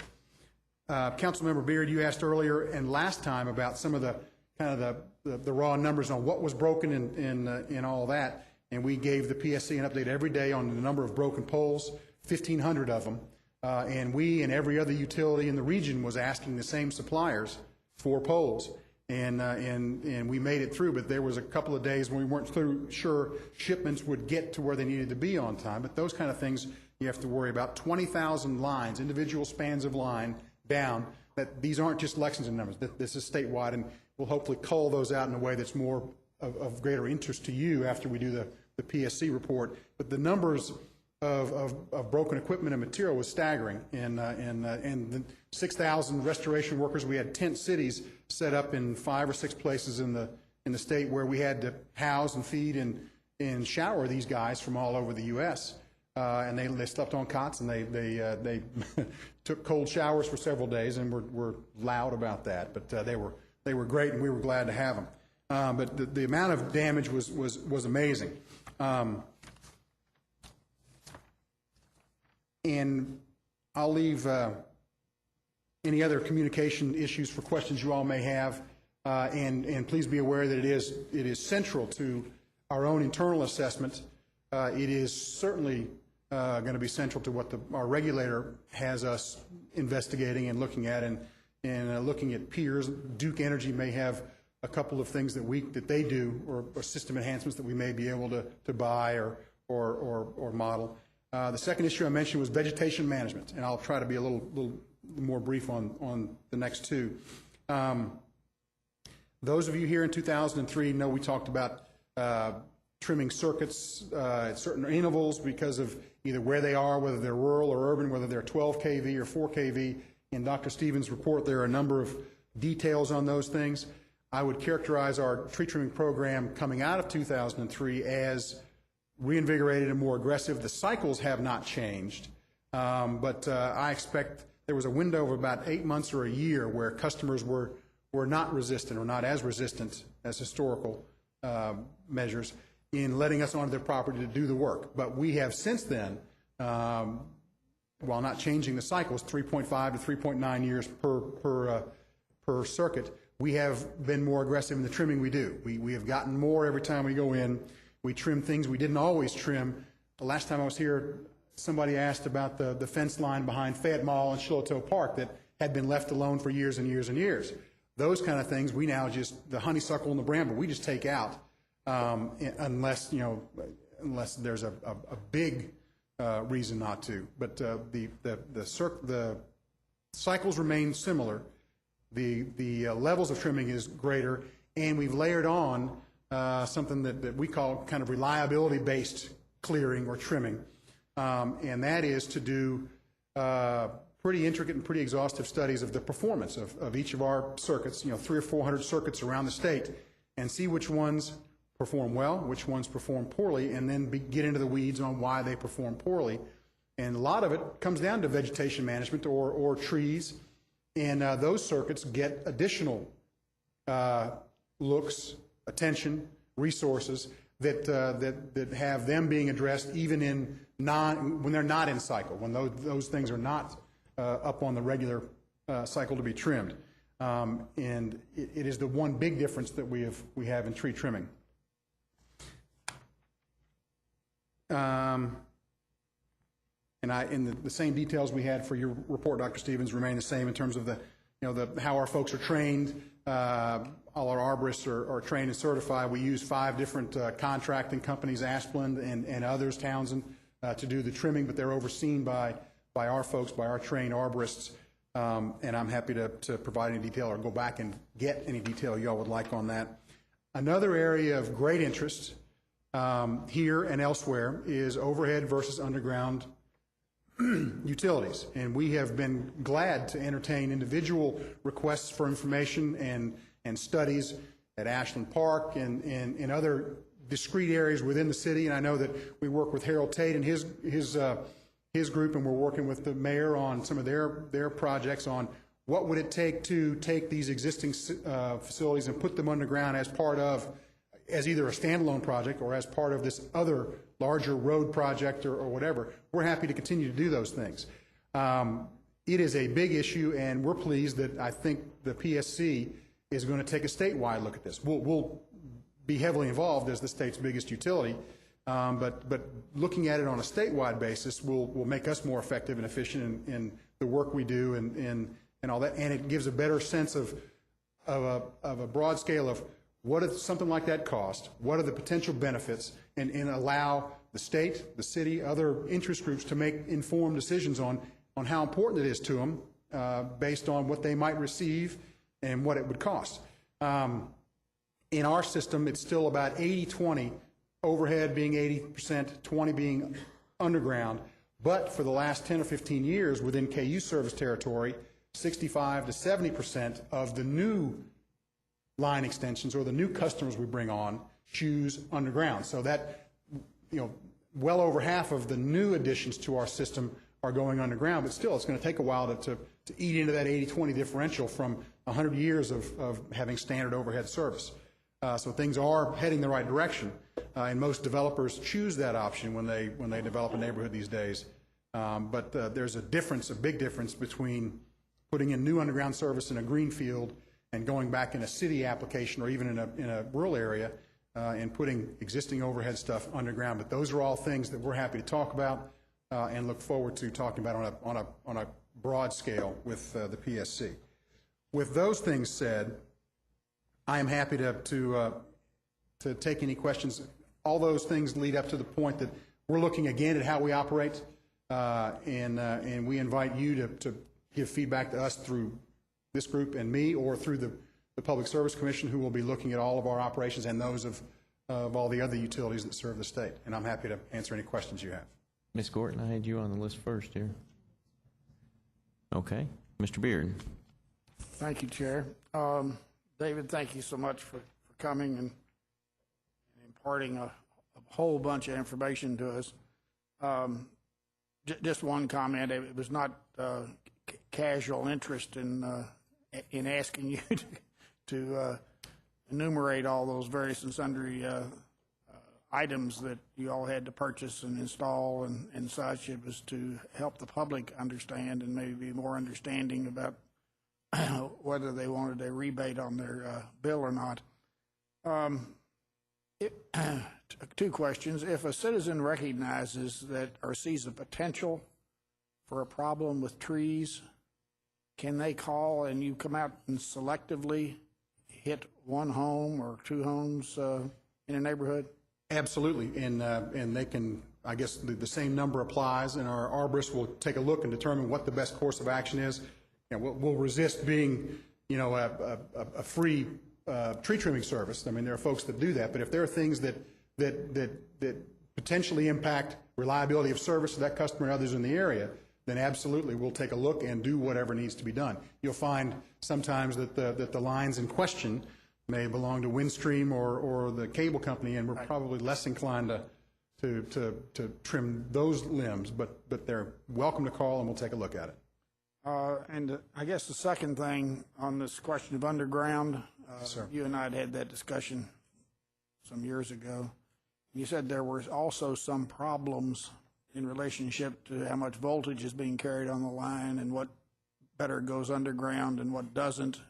Councilmember Beard, you asked earlier and last time about some of the kind of the raw numbers on what was broken in all that, and we gave the PSC an update every day on the number of broken poles, 1,500 of them, and we and every other utility in the region was asking the same suppliers for poles, and we made it through, but there was a couple of days when we weren't sure shipments would get to where they needed to be on time, but those kind of things you have to worry about. 20,000 lines, individual spans of line down, that these aren't just Lexington numbers, that this is statewide, and we'll hopefully cull those out in a way that's more of greater interest to you after we do the PSC report. But the numbers of broken equipment and material was staggering, and the 6,000 restoration workers, we had tent cities set up in 5 or 6 places in the state where we had to house and feed and shower these guys from all over the U.S., and they slept on cots, and they took cold showers for several days, and were loud about that. But they were great, and we were glad to have them. But the amount of damage was amazing. And I'll leave any other communication issues for questions you all may have, and please be aware that it is central to our own internal assessment. It is certainly going to be central to what our regulator has us investigating and looking at, and looking at peers. Duke Energy may have a couple of things that they do, or system enhancements that we may be able to buy or model. The second issue I mentioned was vegetation management, and I'll try to be a little more brief on the next two. Those of you here in 2003 know we talked about trimming circuits at certain intervals because of either where they are, whether they're rural or urban, whether they're 12 kV or 4 kV. In Dr. Stevens' report, there are a number of details on those things. I would characterize our tree trimming program coming out of 2003 as reinvigorated and more aggressive. The cycles have not changed, but I expect there was a window of about 8 months or a year where customers were not resistant, or not as resistant as historical measures, in letting us onto their property to do the work. But we have since then, while not changing the cycles, 3.5 to 3.9 years per circuit, we have been more aggressive in the trimming we do. We have gotten more every time we go in. We trim things we didn't always trim. The last time I was here, somebody asked about the fence line behind Fayette Mall and Shiloh Park that had been left alone for years and years and years. Those kind of things, we now just, the honeysuckle and the bramble, we just take out unless there's a big reason not to. But the cycles remain similar. The levels of trimming is greater, and we've layered on something that we call kind of reliability-based clearing or trimming, and that is to do pretty intricate and pretty exhaustive studies of the performance of each of our circuits, 300 or 400 circuits around the state, and see which ones perform well, which ones perform poorly, and then get into the weeds on why they perform poorly. And a lot of it comes down to vegetation management or trees, and those circuits get additional looks, attention, resources that have them being addressed even when they're not in cycle, when those things are not up on the regular cycle to be trimmed. And it is the one big difference that we have in tree trimming. And the same details we had for your report, Dr. Stevens, remain the same in terms of how our folks are trained. All our arborists are trained and certified. We use 5 different contracting companies, Asplund and others, Townsend, to do the trimming, but they're overseen by our folks, by our trained arborists. And I'm happy to provide any detail or go back and get any detail y'all would like on that. Another area of great interest here and elsewhere is overhead versus underground utilities. And we have been glad to entertain individual requests for information and studies at Ashland Park and in other discrete areas within the city. And I know that we work with Harold Tate and his group, and we're working with the mayor on some of their projects on what would it take to take these existing facilities and put them underground as either a standalone project or as part of this other larger road project or whatever. We're happy to continue to do those things. it is a big issue, and we're pleased that I think the PSC is going to take a statewide look at this. We'll be heavily involved as the state's biggest utility, but looking at it on a statewide basis will make us more effective and efficient in the work we do and all that, and it gives a better sense of a broad scale of what does something like that cost, what are the potential benefits, and allow the state, the city, other interest groups to make informed decisions on how important it is to them based on what they might receive and what it would cost. In our system, it's still about 80-20, overhead being 80%, 20 being underground. But for the last 10 or 15 years within KU service territory, 65 to 70% of the new line extensions or the new customers we bring on choose underground. So that, well over half of the new additions to our system are going underground, but still it's going to take a while to eat into that 80-20 differential from 100 years of having standard overhead service. So things are heading the right direction, and most developers choose that option when they develop a neighborhood these days. But there's a big difference between putting in new underground service in a greenfield and going back in a city application or even in a rural area and putting existing overhead stuff underground. But those are all things that we're happy to talk about and look forward to talking about on a broad scale with the PSC. With those things said, I am happy to take any questions. All those things lead up to the point that we're looking again at how we operate, and we invite you to give feedback to us through this group and me, or through the Public Service Commission, who will be looking at all of our operations and those of all the other utilities that serve the state. And I'm happy to answer any questions you have. Ms. Gorton, I had you on the list first here. Okay. Mr. Beard. Thank you, Chair. David, thank you so much for coming and imparting a whole bunch of information to us. Just one comment. It was not casual interest in asking you to enumerate all those various and sundry items that you all had to purchase and install and such. It was to help the public understand and maybe be more understanding about whether they wanted a rebate on their bill or not. Two questions. If a citizen recognizes that or sees a potential for a problem with trees, can they call and you come out and selectively hit one home or two homes in a neighborhood? Absolutely, and they can, I guess the same number applies, and our arborist will take a look and determine what the best course of action is. We'll resist being, a free tree trimming service. I mean, there are folks that do that, but if there are things that potentially impact reliability of service to that customer and others in the area, then absolutely we'll take a look and do whatever needs to be done. You'll find sometimes that the lines in question may belong to Windstream or the cable company, and we're probably less inclined to trim those limbs, but they're welcome to call and we'll take a look at it. And I guess the second thing on this question of underground, you and I had that discussion some years ago. You said there were also some problems in relationship to how much voltage is being carried on the line and what better goes underground and what doesn't,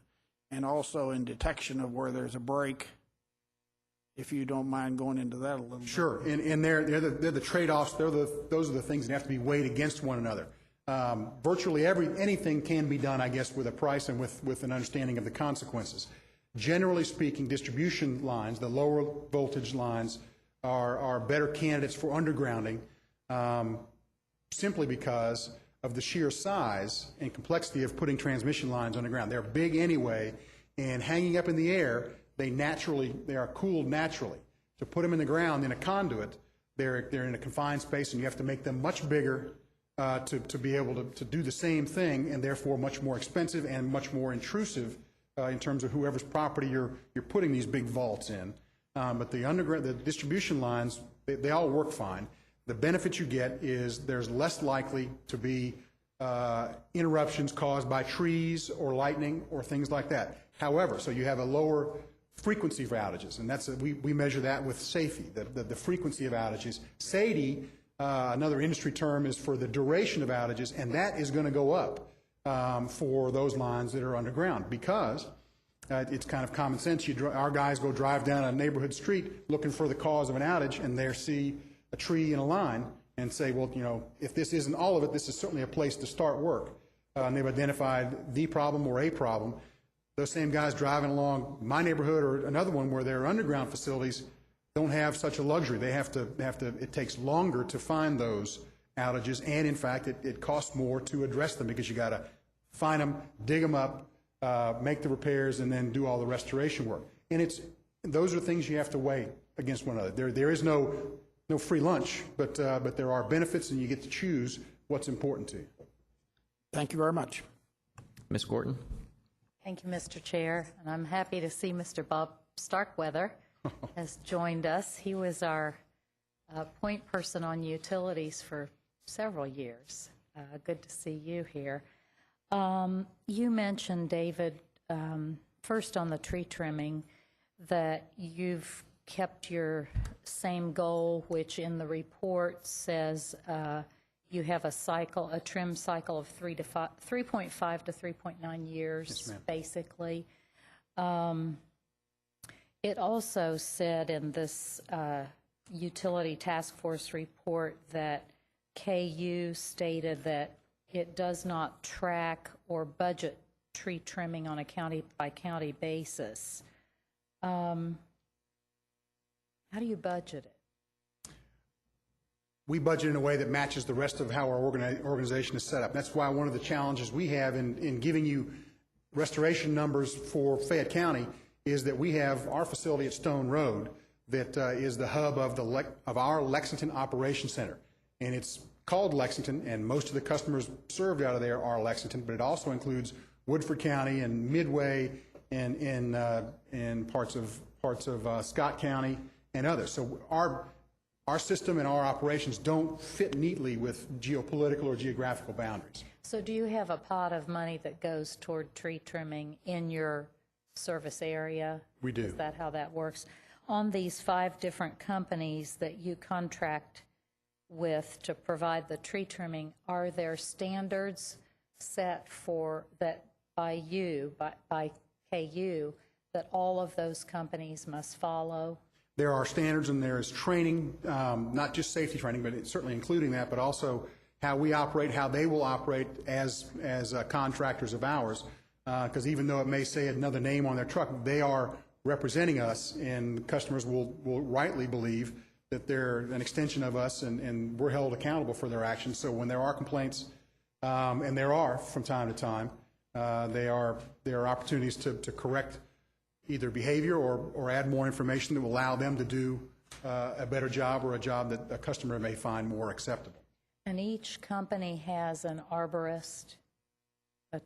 and also in detection of where there's a break, if you don't mind going into that a little bit. Sure, and they're the trade-offs. Those are the things that have to be weighed against one another. Virtually anything can be done, I guess, with a price and with an understanding of the consequences. Generally speaking, distribution lines, the lower voltage lines, are better candidates for undergrounding simply because of the sheer size and complexity of putting transmission lines underground. They're big anyway, and hanging up in the air, they are cooled naturally. To put them in the ground in a conduit, they're in a confined space, and you have to make them much bigger to be able to do the same thing, and therefore much more expensive and much more intrusive in terms of whoever's property you're putting these big vaults in. But the distribution lines, they all work fine. The benefit you get is there's less likely to be interruptions caused by trees or lightning or things like that. However, so you have a lower frequency for outages, and we measure that with SAIFI, the frequency of outages. SAIDI, another industry term, is for the duration of outages, and that is going to go up for those lines that are underground, because it's kind of common sense. Our guys go drive down a neighborhood street looking for the cause of an outage, and there see a tree in a line and say, well, you know, if this isn't all of it, this is certainly a place to start work. And they've identified the problem or a problem. Those same guys driving along my neighborhood or another one where there are underground facilities don't have such a luxury. They have to, it takes longer to find those outages, and in fact, it costs more to address them because you got to find them, dig them up, make the repairs, and then do all the restoration work. And those are things you have to weigh against one another. There is no free lunch, but there are benefits, and you get to choose what's important to you. Thank you very much. Ms. Gorton? Thank you, Mr. Chair, and I'm happy to see Mr. Bob Starkweather has joined us. He was our point person on utilities for several years. Good to see you here. You mentioned, David, first on the tree trimming, that you've kept your same goal, which in the report says you have a trim cycle of 3.5 to 3.9 years, yes, basically. It also said in this utility task force report that KU stated that it does not track or budget tree trimming on a county-by-county basis. How do you budget it? We budget in a way that matches the rest of how our organization is set up. That's why one of the challenges we have in giving you restoration numbers for Fayette County is that we have our facility at Stone Road that is the hub of our Lexington Operations Center. And it's called Lexington, and most of the customers served out of there are Lexington, but it also includes Woodford County and Midway and parts of Scott County and others. So our system and our operations don't fit neatly with geopolitical or geographical boundaries. So do you have a pot of money that goes toward tree trimming in your service area? We do. Is that how that works? On these 5 different companies that you contract with to provide the tree trimming, are there standards set for that by KU, that all of those companies must follow? There are standards, and there is training, not just safety training, but it's certainly including that, but also how we operate, how they will operate as contractors of ours. Because even though it may say another name on their truck, they are representing us, and customers will rightly believe that they're an extension of us, and we're held accountable for their actions. So when there are complaints, and there are from time to time, there are opportunities to correct either behavior or add more information that will allow them to do a better job, or a job that a customer may find more acceptable. And each company has an arborist, a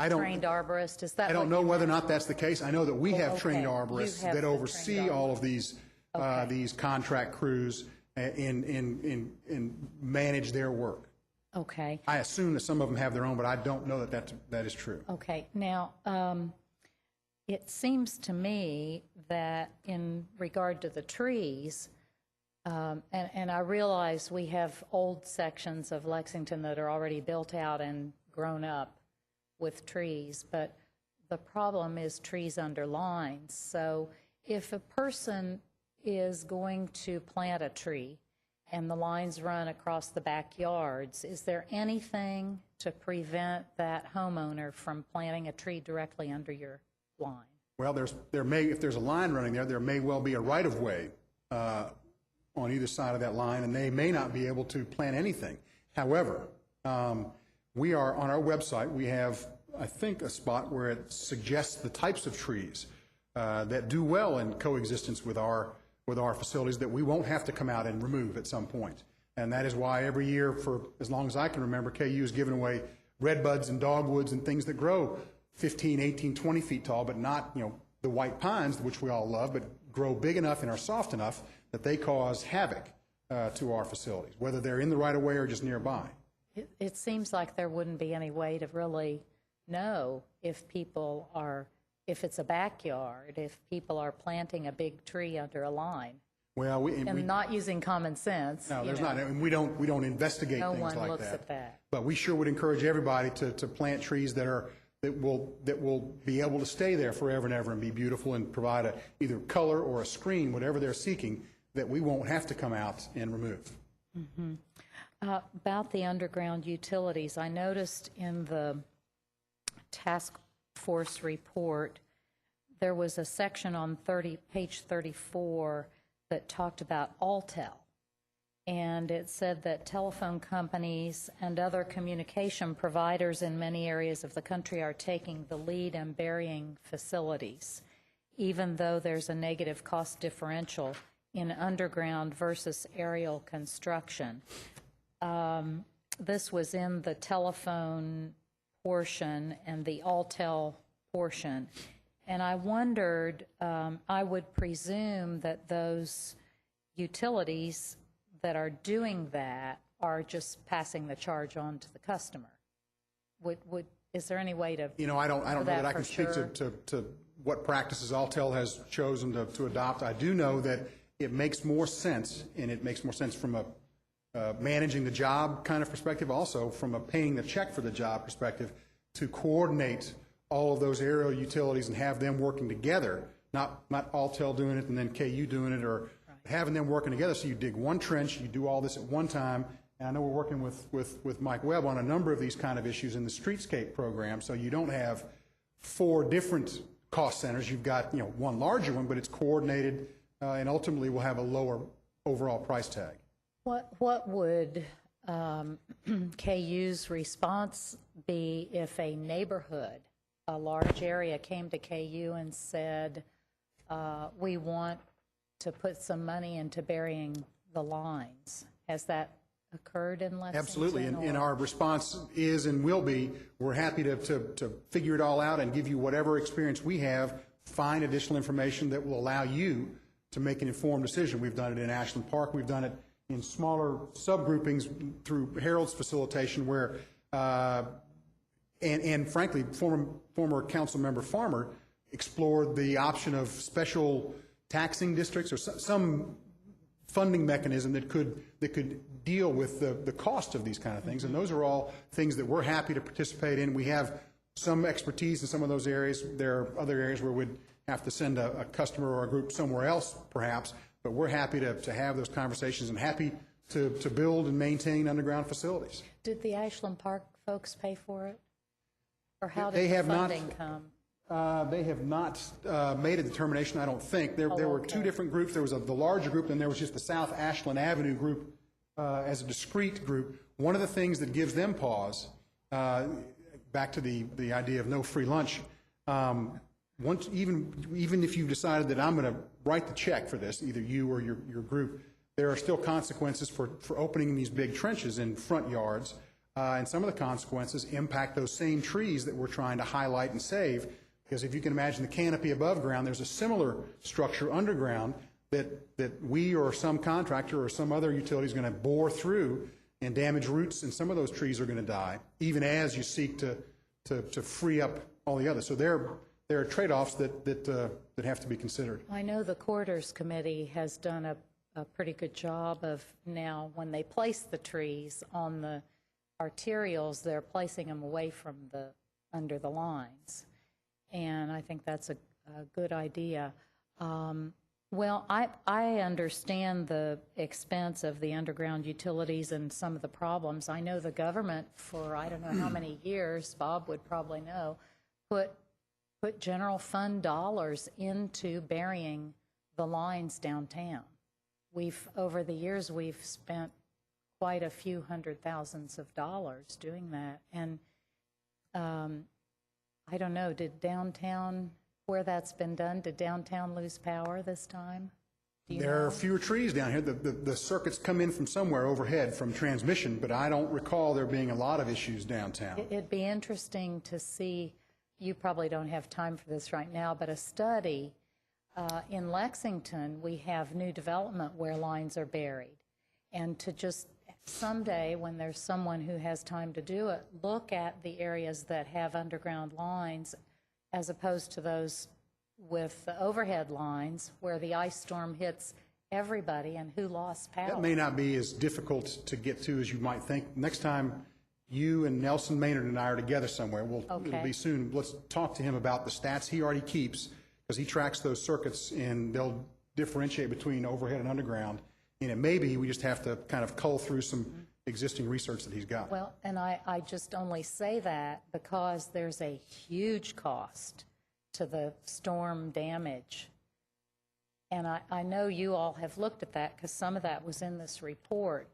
trained arborist. Is that? I don't know whether or not that's the case. I know that we have trained arborists that oversee all of these contract crews and manage their work. Okay. I assume that some of them have their own, but I don't know that is true. Okay. Now, it seems to me that in regard to the trees, and I realize we have old sections of Lexington that are already built out and grown up with trees, but the problem is trees under lines. So if a person is going to plant a tree and the lines run across the backyards, is there anything to prevent that homeowner from planting a tree directly under your line? Well, if there's a line running there may well be a right-of-way on either side of that line, and they may not be able to plant anything. However, we are on our website, we have, I think, a spot where it suggests the types of trees that do well in coexistence with our facilities that we won't have to come out and remove at some point. And that is why every year, for as long as I can remember, KU has given away redbuds and dogwoods and things that grow 15, 18, 20 feet tall, but not, the white pines, which we all love, but grow big enough and are soft enough that they cause havoc to our facilities, whether they're in the right-of-way or just nearby. It seems like there wouldn't be any way to really know if it's a backyard, if people are planting a big tree under a line. Well, and not using common sense. no, you there's know. not, and we don't investigate No things one like looks that. at that. But we sure would encourage everybody to plant trees that will be able to stay there forever and ever and be beautiful and provide either color or a screen, whatever they're seeking, that we won't have to come out and remove. About the underground utilities, I noticed in the task force report, there was a section on page 34 that talked about Altel. And it said that telephone companies and other communication providers in many areas of the country are taking the lead in burying facilities, even though there's a negative cost differential in underground versus aerial construction. This was in the telephone portion and the Altel portion. And I wondered, I would presume that those utilities that are doing that are just passing the charge on to the customer. Is there any way to? I don't know that I can speak sure? to what practices Altel has chosen to adopt. I do know that it makes more sense, and it makes more sense from a managing the job kind of perspective, also from a paying the check for the job perspective, to coordinate all of those aerial utilities and have them working together, not Altel doing it and then KU doing it, or having them working together. So you dig one trench, you do all this at one time. And I know we're working with Mike Webb on a number of these kind of issues in the Streetscape program, so you don't have 4 different cost centers. You've got one larger one, but it's coordinated, and ultimately will have a lower overall price tag. What would KU's response be if a neighborhood, a large area, came to KU and said, we want to put some money into burying the lines? Has that occurred in Lexington? Absolutely, and our response is and will be, we're happy to figure it all out and give you whatever experience we have, find additional information that will allow you to make an informed decision. We've done it in Ashland Park, we've done it in smaller subgroupings through Harold's facilitation where, and frankly, former council member Farmer explored the option of special taxing districts or some funding mechanism that could deal with the cost of these kind of things. And those are all things that we're happy to participate in. We have some expertise in some of those areas. There are other areas where we'd have to send a customer or a group somewhere else, perhaps. But we're happy to have those conversations and happy to build and maintain underground facilities. Did the Ashland Park folks pay for it? Or how They did the have not- funding come? They have not made a determination, I don't think. There were 2 different groups. There was the larger group, and there was just the South Ashland Avenue group as a discrete group. One of the things that gives them pause, back to the idea of no free lunch, even if you've decided that I'm going to write the check for this, either you or your group, there are still consequences for opening these big trenches in front yards, and some of the consequences impact those same trees that we're trying to highlight and save, because if you can imagine the canopy above ground, there's a similar structure underground that we or some contractor or some other utility is going to bore through and damage roots, and some of those trees are going to die, even as you seek to free up all the others. So there are trade-offs that have to be considered. I know the Corridors Committee has done a pretty good job of now, when they place the trees on the arterials, they're placing them away from under the lines. And I think that's a good idea. Well, I understand the expense of the underground utilities and some of the problems. I know the government for I don't know how many years, Bob would probably know, put general fund dollars into burying the lines downtown. Over the years, we've spent quite a few $100,000s doing that. And I don't know, did downtown, where that's been done, did downtown lose power this time? There are fewer trees down here. The circuits come in from somewhere overhead from transmission, but I don't recall there being a lot of issues downtown. It'd be interesting to see, you probably don't have time for this right now, but a study in Lexington, we have new development where lines are buried. And to just someday, when there's someone who has time to do it, look at the areas that have underground lines as opposed to those with the overhead lines where the ice storm hits everybody and who lost power. That may not be as difficult to get to as you might think. Next time you and Nelson Maynard and I are together somewhere, it'll be soon. Let's talk to him about the stats he already keeps, because he tracks those circuits, and they'll differentiate between overhead and underground. And it may be we just have to kind of cull through some existing research that he's got. Well, and I just only say that because there's a huge cost to the storm damage. And I know you all have looked at that because some of that was in this report.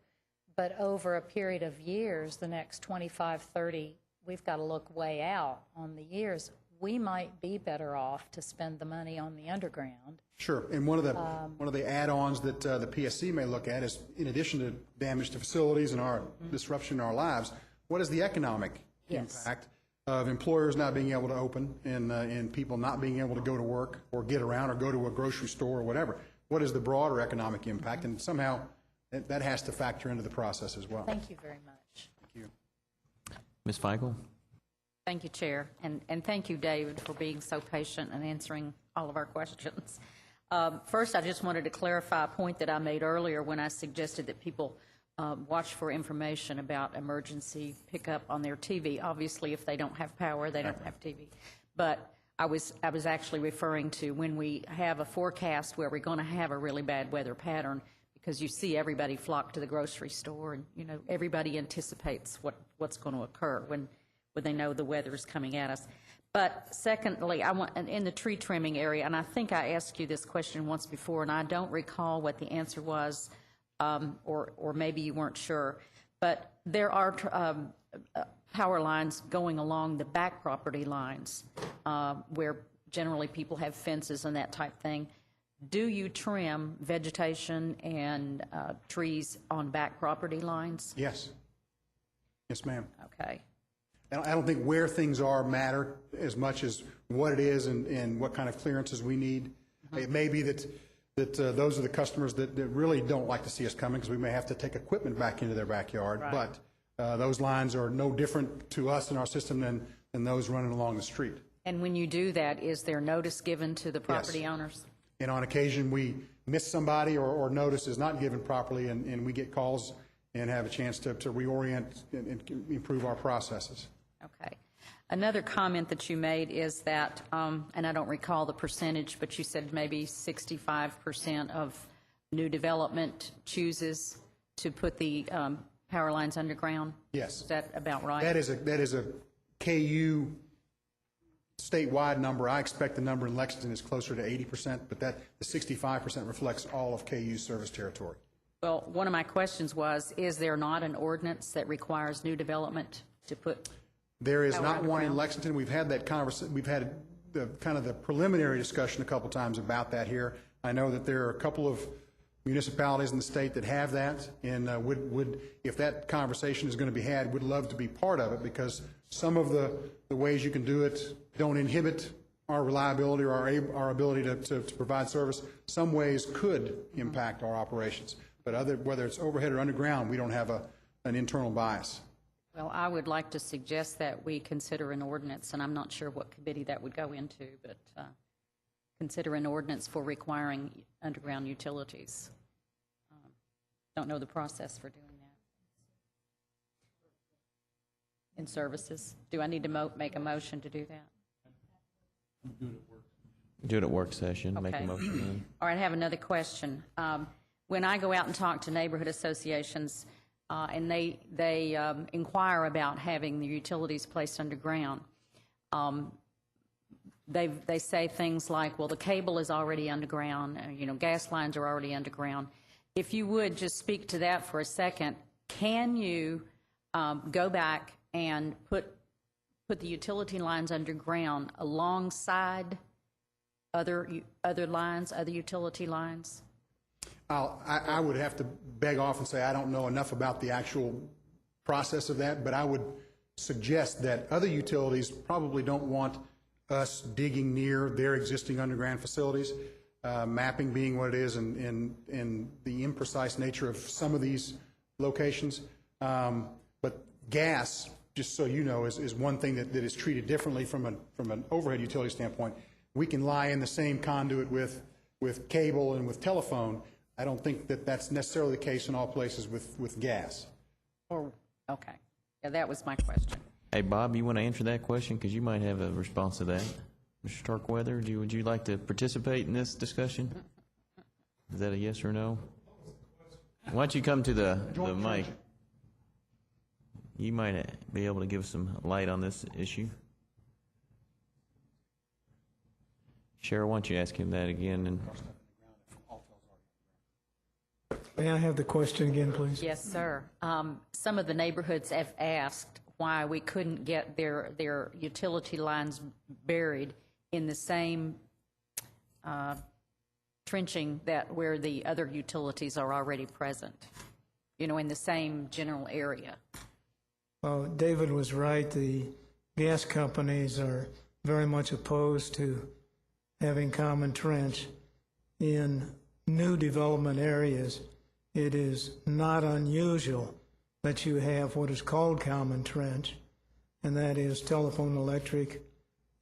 But over a period of years, the next 25, 30, we've got to look way out on the years. We might be better off to spend the money on the underground. Sure, and one of the add-ons that the PSC may look at is, in addition to damage to facilities and our disruption in our lives, what is the economic impact of employers not being able to open and people not being able to go to work or get around or go to a grocery store or whatever? What is the broader economic impact? And somehow that has to factor into the process as well. Thank you very much. Thank you. Ms. Feigl? Thank you, Chair, and thank you, David, for being so patient and answering all of our questions. First, I just wanted to clarify a point that I made earlier when I suggested that people watch for information about emergency pickup on their TV. Obviously, if they don't have power, they don't have TV. But I was actually referring to when we have a forecast where we're going to have a really bad weather pattern, because you see everybody flock to the grocery store, and everybody anticipates what's going to occur when they know the weather is coming at us. But secondly, I want in the tree trimming area, and I think I asked you this question once before, and I don't recall what the answer was, or maybe you weren't sure. But there are power lines going along the back property lines, where generally people have fences and that type thing. Do you trim vegetation and trees on back property lines? Yes. Yes, ma'am. Okay. I don't think where things are matter as much as what it is and what kind of clearances we need. It may be that those are the customers that really don't like to see us coming, because we may have to take equipment back into their backyard. Right. But those lines are no different to us in our system than those running along the street. And when you do that, is there notice given to the property owners? And on occasion, we miss somebody or notice is not given properly, and we get calls and have a chance to reorient and improve our processes. Okay. Another comment that you made is that, and I don't recall the percentage, but you said maybe 65% of new development chooses to put the power lines underground? Yes. Is that about right? That is a KU statewide number. I expect the number in Lexington is closer to 80%, but the 65% reflects all of KU's service territory. Well, one of my questions was, is there not an ordinance that requires new development to put? There is not one in Lexington. We've had that conversation. We've had the preliminary discussion a couple times about that here. I know that there are a couple of municipalities in the state that have that, and would if that conversation is going to be had, would love to be part of it, because some of the ways you can do it don't inhibit our reliability or our ability to provide service. Some ways could impact our operations, but whether it's overhead or underground, we don't have an internal bias. Well, I would like to suggest that we consider an ordinance, and I'm not sure what committee that would go into, but consider an ordinance for requiring underground utilities. Don't know the process for doing that. In services. Do I need to make a motion to do that? Do it at work session, make a Okay. motion then. All right, I have another question. When I go out and talk to neighborhood associations, and they inquire about having the utilities placed underground, they say things like, well, the cable is already underground, gas lines are already underground. If you would just speak to that for a second, can you go back and put the utility lines underground alongside other lines, other utility lines? I would have to beg off and say I don't know enough about the actual process of that, but I would suggest that other utilities probably don't want us digging near their existing underground facilities, mapping being what it is and the imprecise nature of some of these locations. But gas, just so you know, is one thing that is treated differently from an overhead utility standpoint. We can lie in the same conduit with cable and with telephone. I don't think that that's necessarily the case in all places with gas. Or, okay. Yeah, that was my question. Hey, Bob, you want to answer that question? Because you might have a response to that. Mr. Starkweather, would you like to participate in this discussion? Is that a yes or no? Why don't you come to the mic? You might be able to give some light on this issue. Cheryl, why don't you ask him that again? And may I have the question again, please? Yes, sir. Some of the neighborhoods have asked why we couldn't get their utility lines buried in the same trenching that where the other utilities are already present, in the same general area. Well, David was right. The gas companies are very much opposed to having common trench. In new development areas, it is not unusual that you have what is called common trench, and that is telephone, electric,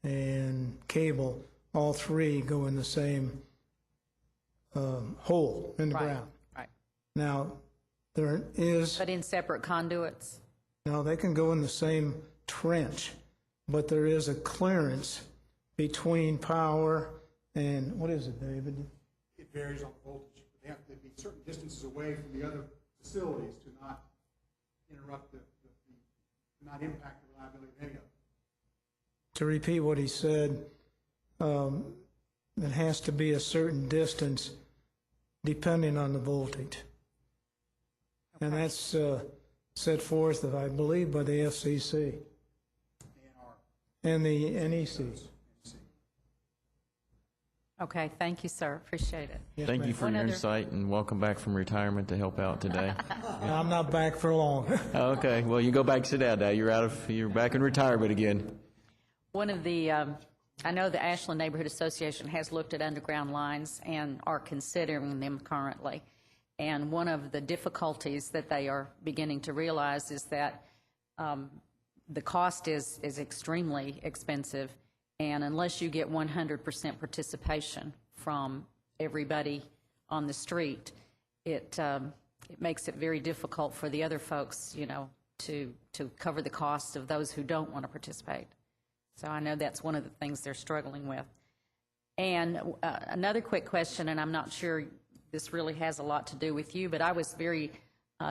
and cable. All three go in the same hole in the ground. Right. Now, there is... But in separate conduits? No, they can go in the same trench, but there is a clearance between power and, what is it, David? It varies on voltage. They have to be certain distances away from the other facilities to not interrupt not impact the reliability of any of them. To repeat what he said, it has to be a certain distance depending on the voltage. Okay. And that's set forth, I believe, by the FCC and the NEC. Okay, thank you, sir. Appreciate it. Yes, thank you for your insight, and welcome back from retirement to help out today. I'm not back for long. Okay, well, you go back and sit down now. You're back in retirement again. One of the, I know the Ashland Neighborhood Association has looked at underground lines and are considering them currently. And one of the difficulties that they are beginning to realize is that the cost is extremely expensive. And unless you get 100% participation from everybody on the street, it makes it very difficult for the other folks, to cover the costs of those who don't want to participate. So I know that's one of the things they're struggling with. And another quick question, and I'm not sure this really has a lot to do with you, but I was very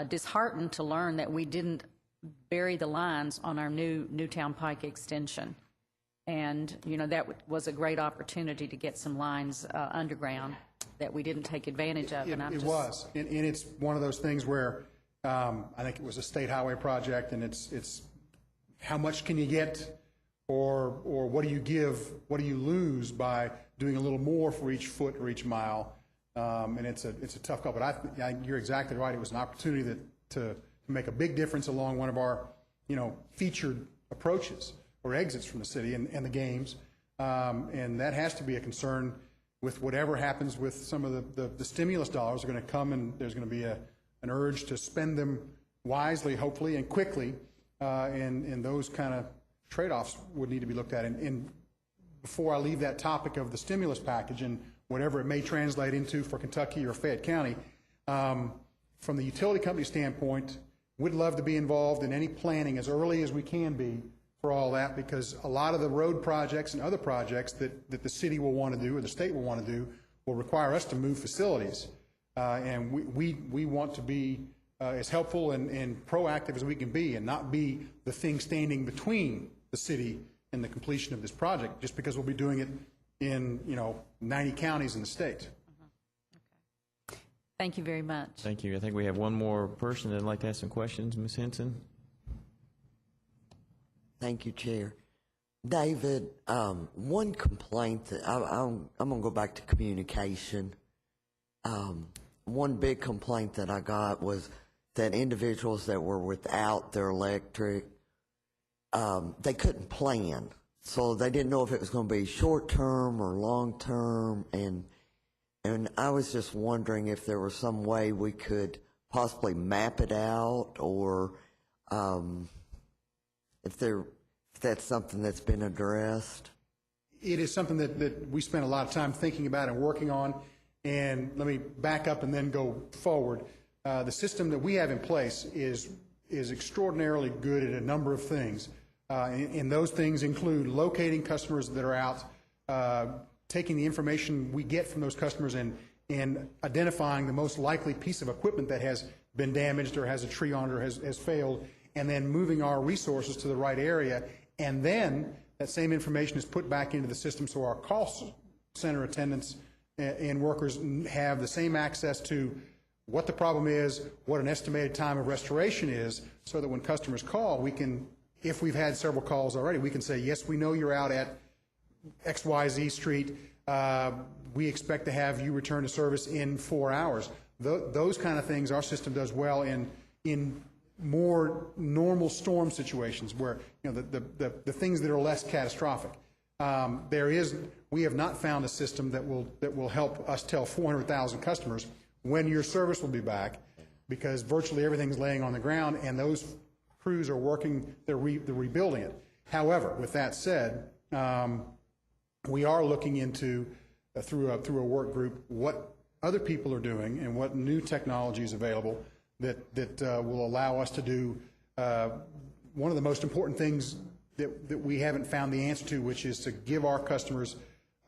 disheartened to learn that we didn't bury the lines on our new Newtown Pike extension. And, that was a great opportunity to get some lines underground that we didn't take advantage of. It was. And it's one of those things where I think it was a state highway project, and it's how much can you get, or what do you give, what do you lose by doing a little more for each foot or each mile? And it's a tough call. But you're exactly right. It was an opportunity to make a big difference along one of our, featured approaches or exits from the city and the games, and that has to be a concern with whatever happens with some of the stimulus dollars are going to come, and there's going to be an urge to spend them wisely, hopefully, and quickly, and those kind of trade-offs would need to be looked at. And before I leave that topic of the stimulus package and whatever it may translate into for Kentucky or Fayette County, from the utility company standpoint, we'd love to be involved in any planning as early as we can be for all that, because a lot of the road projects and other projects that the city will want to do or the state will want to do will require us to move facilities. And we want to be as helpful and proactive as we can be, and not be the thing standing between the city and the completion of this project, just because we'll be doing it in 90 counties in the state. Okay. Thank you very much. Thank you. I think we have one more person that'd like to ask some questions. Ms. Henson? Thank you, Chair. David, one complaint that I'm going to go back to communication. One big complaint that I got was that individuals that were without their electric, they couldn't plan. So they didn't know if it was going to be short-term or long-term. And I was just wondering if there was some way we could possibly map it out, or if that's something that's been addressed. It is something that we spent a lot of time thinking about and working on. And let me back up and then go forward. The system that we have in place is extraordinarily good at a number of things. And those things include locating customers that are out, taking the information we get from those customers and identifying the most likely piece of equipment that has been damaged or has a tree on it or has failed, and then moving our resources to the right area. And then that same information is put back into the system so our call center attendants and workers have the same access to what the problem is, what an estimated time of restoration is, so that when customers call, we can, if we've had several calls already, we can say, yes, we know you're out at XYZ Street. We expect to have you return to service in 4 hours. Those kind of things our system does well in more normal storm situations where, you know, the things that are less catastrophic. We have not found a system that will help us tell 400,000 customers when your service will be back, because virtually everything's laying on the ground and those crews are working, they're rebuilding it. However, with that said, we are looking into, through a work group, what other people are doing and what new technology is available that will allow us to do one of the most important things that we haven't found the answer to, which is to give our customers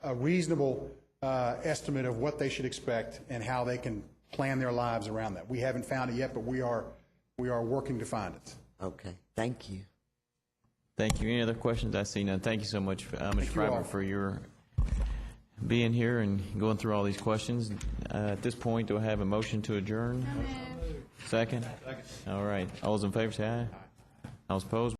a reasonable estimate of what they should expect and how they can plan their lives around that. We haven't found it yet, but we are working to find it. Okay, thank you. Thank you. Any other questions? I see none. Thank you so much, Mr. Freiberg, for your being here and going through all these questions. At this point, do I have a motion to adjourn? Second? All right. All those in favor say aye. All opposed?